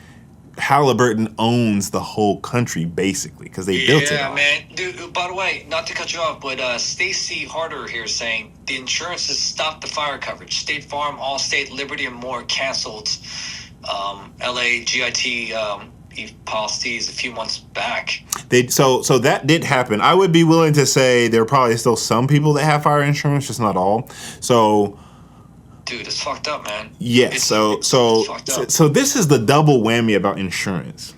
Halliburton owns the whole country, basically, because they built it. Yeah, man. Dude, by the way, not to cut you off, but Stacy Harder here is saying the insurance has stopped the fire coverage. State Farm, Allstate, Liberty, and more canceled LA GIT policies a few months back. So that did happen. I would be willing to say there are probably still some people that have fire insurance, just not all. So, dude, it's fucked up, man. Yes. So this is the double whammy about insurance.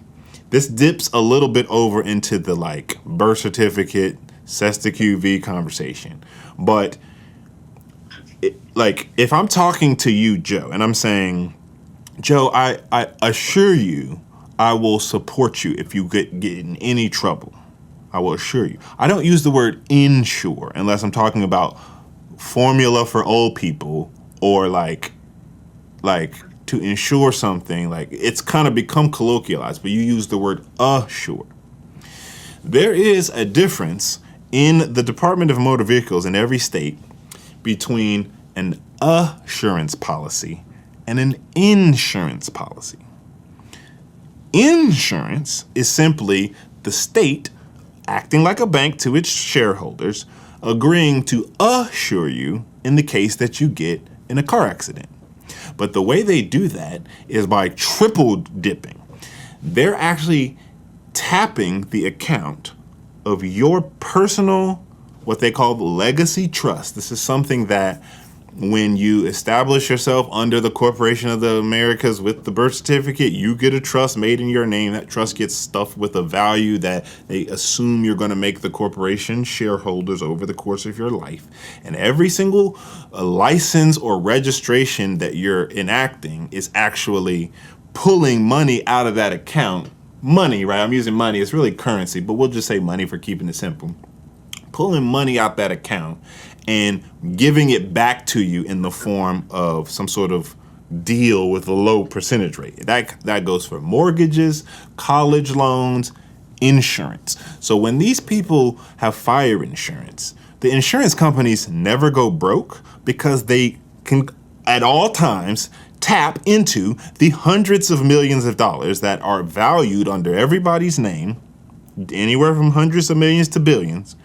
This dips a little bit over into the like birth certificate, SESTA QV conversation. But if I'm talking to you, Joe, and I'm saying, Joe, I assure you, I will support you if you get in any trouble. I will assure you. I don't use the word insure unless I'm talking about formula for old people or like to insure something. Like, it's kind of become colloquialized, but you use the word assure. There is a difference in the Department of Motor Vehicles in every state between an assurance policy and an insurance policy. Insurance is simply the state acting like a bank to its shareholders, agreeing to assure you in the case that you get in a car accident. But the way they do that is by triple dipping. They're actually tapping the account of your personal, what they call legacy trust. This is something that when you establish yourself under the Corporation of the Americas with the birth certificate, you get a trust made in your name. That trust gets stuffed with a value that they assume you're going to make the corporation shareholders over the course of your life. And every single license or registration that you're enacting is actually pulling money out of that account. Money, right? I'm using money. It's really currency, but we'll just say money for keeping it simple. Pulling money out that account and giving it back to you in the form of some sort of deal with a low percentage rate. That goes for mortgages, college loans, insurance. So when these people have fire insurance, the insurance companies never go broke because they can at all times tap into the hundreds of millions of dollars that are valued under everybody's name, anywhere from hundreds of millions to billions.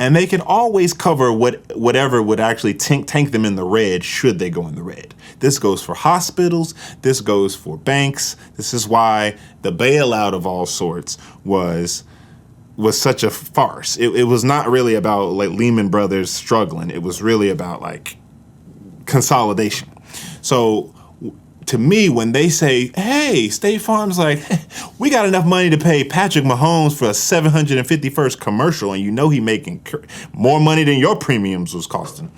And they can always cover whatever would actually tank them in the red should they go in the red. This goes for hospitals. This goes for banks. This is why the bailout of all sorts was such a farce. It was not really about like Lehman Brothers struggling. It was really about like consolidation. So to me, when they say, hey, State Farm's like, we got enough money to pay Patrick Mahomes for a 751st commercial, and you know he making more money than your premiums was costing.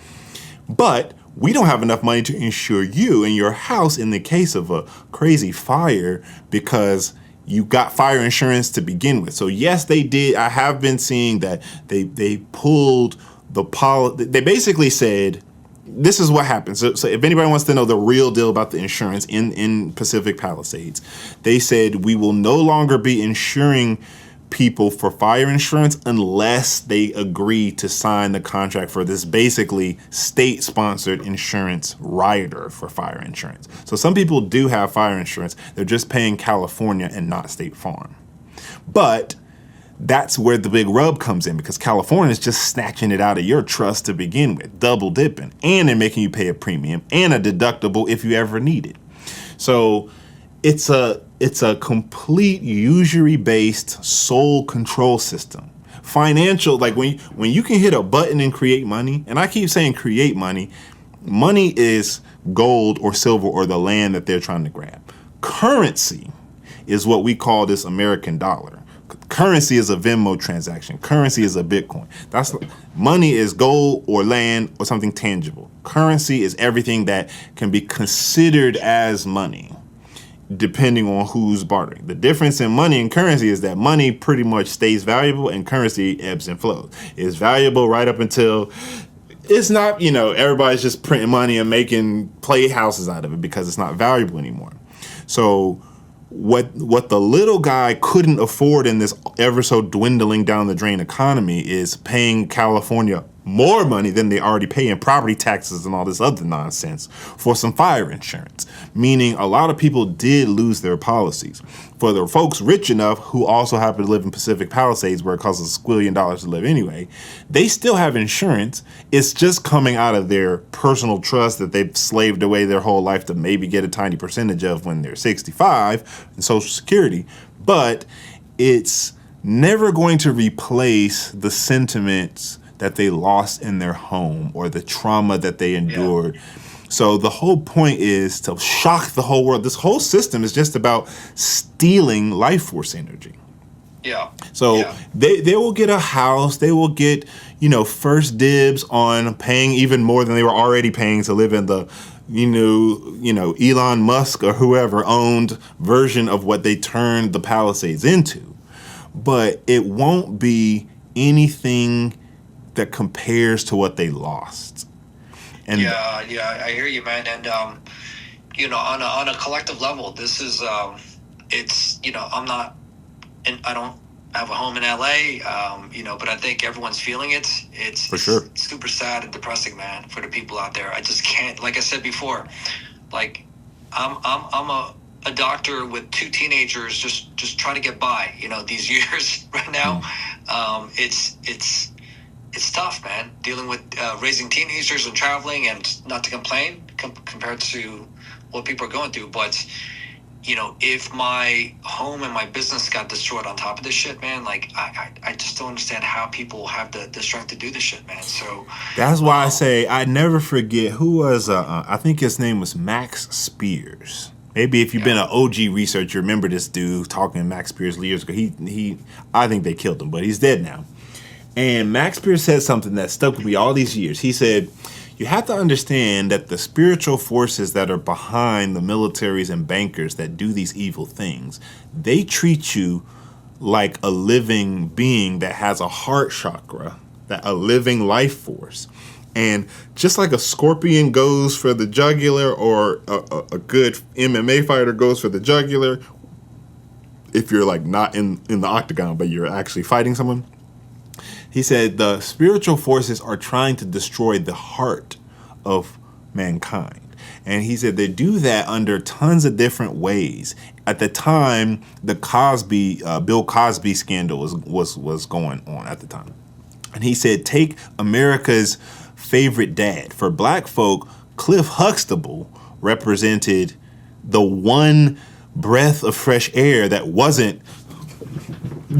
But we don't have enough money to insure you and your house in the case of a crazy fire because you got fire insurance to begin with. So yes, they did. I have been seeing that they pulled the policy. They basically said, this is what happens. So if anybody wants to know the real deal about the insurance in Pacific Palisades, they said we will no longer be insuring people for fire insurance unless they agree to sign the contract for this basically state-sponsored insurance rider for fire insurance. So some people do have fire insurance. They're just paying California and not State Farm. But that's where the big rub comes in, because California is just snatching it out of your trust to begin with, double dipping, and they're making you pay a premium and a deductible if you ever need it. So it's a complete usury-based soul control system. Financial, like when you can hit a button and create money, and I keep saying create money, money is gold or silver or the land that they're trying to grab. Currency is what we call this American dollar. Currency is a Venmo transaction. Currency is a Bitcoin. Money is gold or land or something tangible. Currency is everything that can be considered as money, depending on who's bartering. The difference in money and currency is that money pretty much stays valuable and currency ebbs and flows. It's valuable right up until it's not, everybody's just printing money and making playhouses out of it because it's not valuable anymore. So what the little guy couldn't afford in this ever so dwindling down the drain economy is paying California more money than they already pay in property taxes and all this other nonsense for some fire insurance, meaning a lot of people did lose their policies. For the folks rich enough who also happen to live in Pacific Palisades, where it costs a squillion dollars to live anyway, they still have insurance. It's just coming out of their personal trust that they've slaved away their whole life to maybe get a tiny percentage of when they're 65 in Social Security. But it's never going to replace the sentiments that they lost in their home or the trauma that they endured. Yeah. So the whole point is to shock the whole world. This whole system is just about stealing life force energy. Yeah. So they will get a house. They will get, first dibs on paying even more than they were already paying to live in the, Elon Musk or whoever owned version of what they turned the Palisades into. But it won't be anything that compares to what they lost. And I hear you, man. And on a collective level, this is I'm not, and I don't have a home in LA, but I think everyone's feeling it. It's for sure super sad and depressing, man, for the people out there. I just can't, like I said before, like I'm a doctor with two teenagers just trying to get by, these years right now. It's tough, man, dealing with raising teenagers and traveling, and not to complain compared to what people are going through. But, if my home and my business got destroyed on top of this shit, man, like I just don't understand how people have the strength to do this shit, man. So that's why I say I never forget who was, I think his name was Max Spears. Maybe if you've been an OG researcher, remember this dude talking to Max Spears years ago. He I think they killed him, but he's dead now. And Max Spears said something that stuck with me all these years. He said, you have to understand that the spiritual forces that are behind the militaries and bankers that do these evil things, they treat you like a living being that has a heart chakra, that a living life force. And just like a scorpion goes for the jugular, or a good MMA fighter goes for the jugular, if you're like not in the octagon, but you're actually fighting someone, he said the spiritual forces are trying to destroy the heart of mankind. And he said they do that under tons of different ways. At the time, the Bill Cosby scandal was going on at the time. And he said, take America's favorite dad. For black folk, Cliff Huxtable represented the one breath of fresh air that wasn't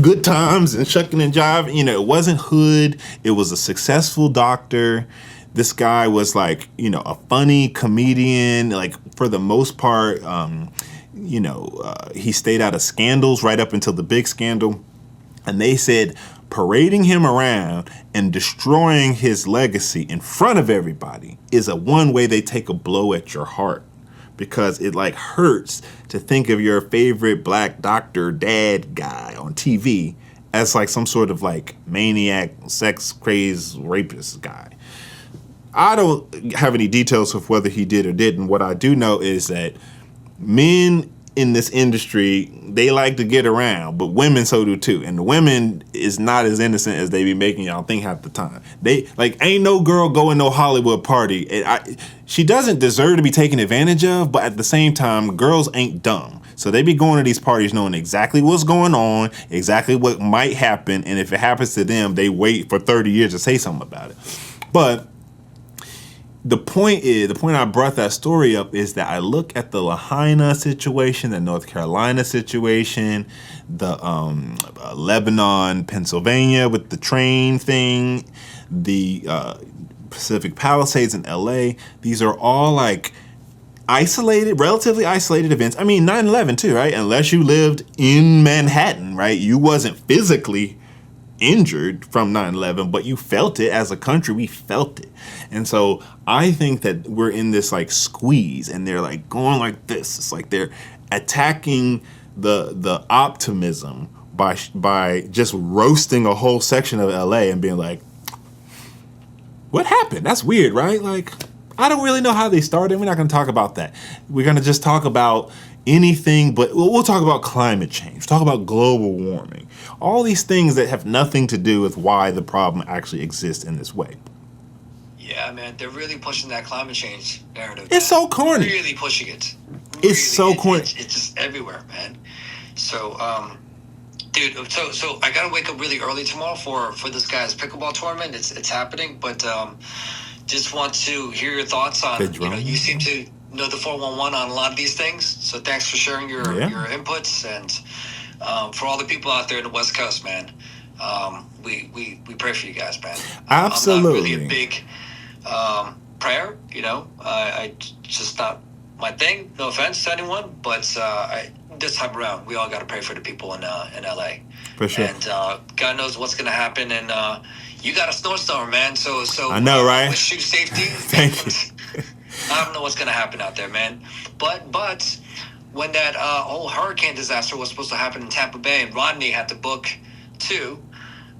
good times and shucking and jiving. It wasn't hood. It was a successful doctor. This guy was like, a funny comedian. Like, for the most part, he stayed out of scandals right up until the big scandal. And they said parading him around and destroying his legacy in front of everybody is a one way they take a blow at your heart, because it like hurts to think of your favorite black doctor dad guy on TV as like some sort of like maniac, sex crazed rapist guy. I don't have any details of whether he did or didn't. What I do know is that men in this industry, they like to get around, but women so do too. And the women is not as innocent as they be making y'all think half the time. They like ain't no girl going no Hollywood party. She doesn't deserve to be taken advantage of, but at the same time, girls ain't dumb. So they be going to these parties knowing exactly what's going on, exactly what might happen, and if it happens to them, they wait for 30 years to say something about it. But the point I brought that story up is that I look at the Lahaina situation, the North Carolina situation, the Lebanon, Pennsylvania with the train thing, the Pacific Palisades in LA. These are all like relatively isolated events. I mean, 9/11 too, right? Unless you lived in Manhattan, right? You wasn't physically injured from 9/11, but you felt it. As a country, we felt it. And so I think that we're in this like squeeze, and they're like going like this. It's like they're attacking the optimism by just roasting a whole section of LA and being like, what happened? That's weird, right? Like, I don't really know how they started. We're not going to talk about that. We're going to just talk about anything, but we'll talk about climate change, talk about global warming, all these things that have nothing to do with why the problem actually exists in this way. Yeah, man, they're really pushing that climate change narrative. It's man. so corny. Really pushing it. It's so corny. It's just everywhere, man. So, dude, so I gotta wake up really early tomorrow for this guy's pickleball tournament. It's happening, but just want to hear your thoughts on. You seem to know the 411 on a lot of these things. So thanks for sharing your inputs, and for all the people out there in the West Coast, man. We pray for you guys, man. Absolutely. I'm not really a big prayer, I just not my thing. No offense to anyone, but this time around, we all got to pray for the people in LA. For sure. And God knows what's going to happen. And you got a snowstorm, man. So I know, right? Wish you safety. Thank you. I don't know what's going to happen out there, man. But when that whole hurricane disaster was supposed to happen in Tampa Bay, and Rodney had to book too,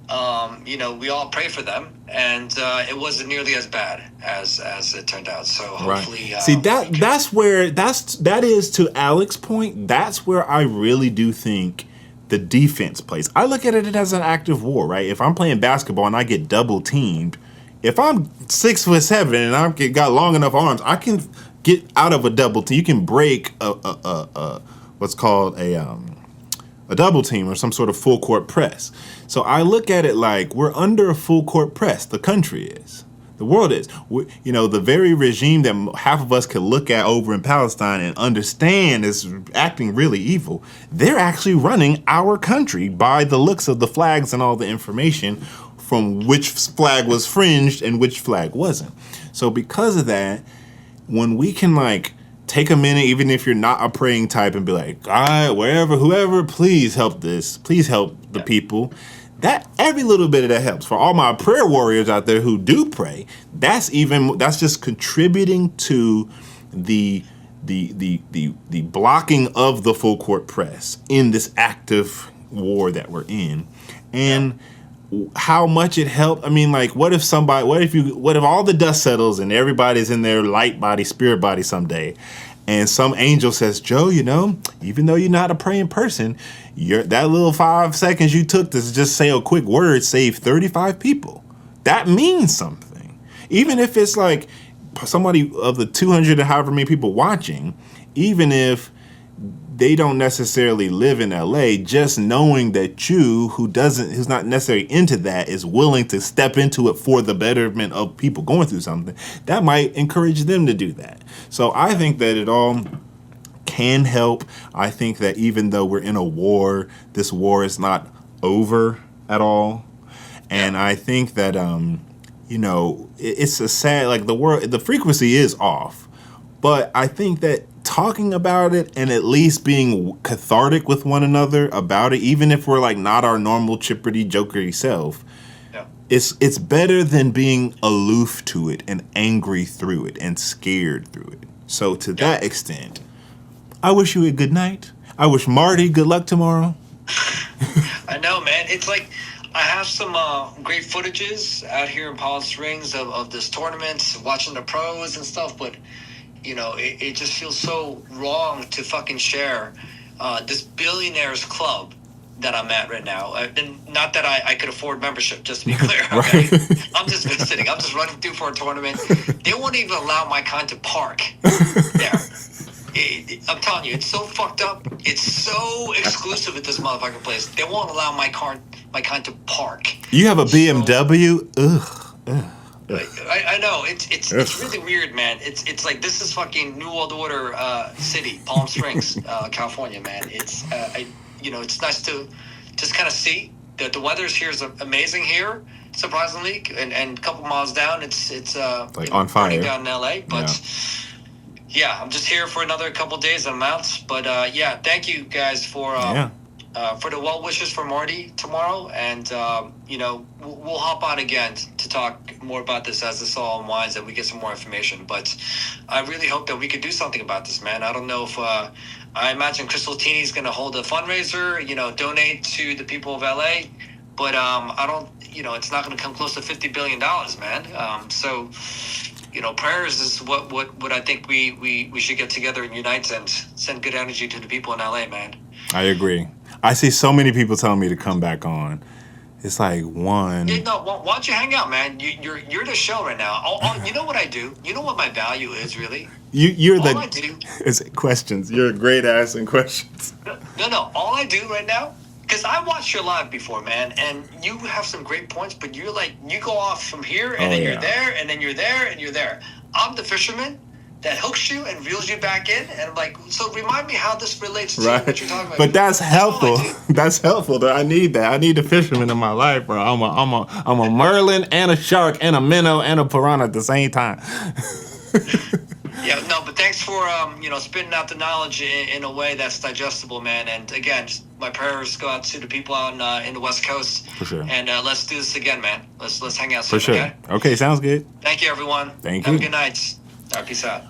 we all pray for them, and it wasn't nearly as bad as it turned out. So hopefully, right. See that is to Alex's point. That's where I really do think the defense plays. I look at it as an active war, right? If I'm playing basketball and I get double teamed, if I'm 6'7" and I've got long enough arms, I can get out of a double team. You can break a what's called a double team or some sort of full court press. So I look at it like we're under a full court press. The country is. The world is. The very regime that half of us could look at over in Palestine and understand is acting really evil, they're actually running our country by the looks of the flags and all the information from which flag was fringed and which flag wasn't. So because of that, when we can take a minute, even if you're not a praying type, and be like, God, whoever, please help this. Please help the people. That every little bit of that helps. For all my prayer warriors out there who do pray, that's just contributing to the blocking of the full court press in this active war that we're in. And how much it helped. I mean, what if all the dust settles and everybody's in their light body, spirit body someday, and some angel says, Joe, even though you're not a praying person, that little 5 seconds you took to just say a quick word saved 35 people. That means something. Even if it's like somebody of the 200 and however many people watching, even if they don't necessarily live in LA, just knowing that who's not necessarily into that, is willing to step into it for the betterment of people going through something, that might encourage them to do that. So I think that it all can help. I think that even though we're in a war, this war is not over at all. And I think that, it's a sad, the frequency is off. But I think that talking about it and at least being cathartic with one another about it, even if we're like not our normal chipperty jokery self, Yeah. it's better than being aloof to it and angry through it and scared through it. So to that extent, I wish you a good night. I wish Marty good luck tomorrow. I know, man. It's like I have some great footages out here in Palm Springs of this tournament, watching the pros and stuff, but you know, it just feels so wrong to fucking share this billionaires club that I'm at right now. And not that I could afford membership, just to be clear. Okay? I'm just visiting. I'm just running through for a tournament. They won't even allow my kind to park there. I'm telling you, it's so fucked up. It's so exclusive at this motherfucking place. They won't allow my kind to park. You have a BMW? Ugh. I know it's really weird, man. It's like this is fucking New World Order city, Palm Springs, California, man. It's it's nice to just kind of see that the weather here is amazing here, surprisingly, and a couple miles down, it's like on fire down in LA, but. Yeah, I'm just here for another couple days. I'm out, but thank you guys for the well wishes for Marty tomorrow, and we'll hop on again to talk more about this as this all unwinds and we get some more information. But I really hope that we could do something about this, man. I don't know if I imagine Crystal Tini's going to hold a fundraiser, donate to the people of LA, but I don't, it's not going to come close to $50 billion, man. So. Prayers is what I think we should get together and unite and send good energy to the people in LA, man. I agree. I see so many people telling me to come back on. It's like one. Yeah, no, why don't you hang out, man? You're the show right now. You know what I do? You know what my value is, really? You're all the. I do is questions. You're a great ass in questions. No. All I do right now. Because I watched your live before, man, and you have some great points, but you're like, you go off from here, and then you're there, and then you're there, and you're there. I'm the fisherman that hooks you and reels you back in, and I'm like, so remind me how this relates to what you're talking about. But that's helpful. That's helpful. Though. I need that. I need a fisherman in my life, bro. I'm a Merlin and a shark and a minnow and a piranha at the same time. Yeah, no, but thanks for spitting out the knowledge in a way that's digestible, man. And again, my prayers go out to the people out in the West Coast. For sure. And let's do this again, man. Let's hang out soon. For sure. Okay, sounds good. Thank you, everyone. Thank you. you. Have a good night. Peace out.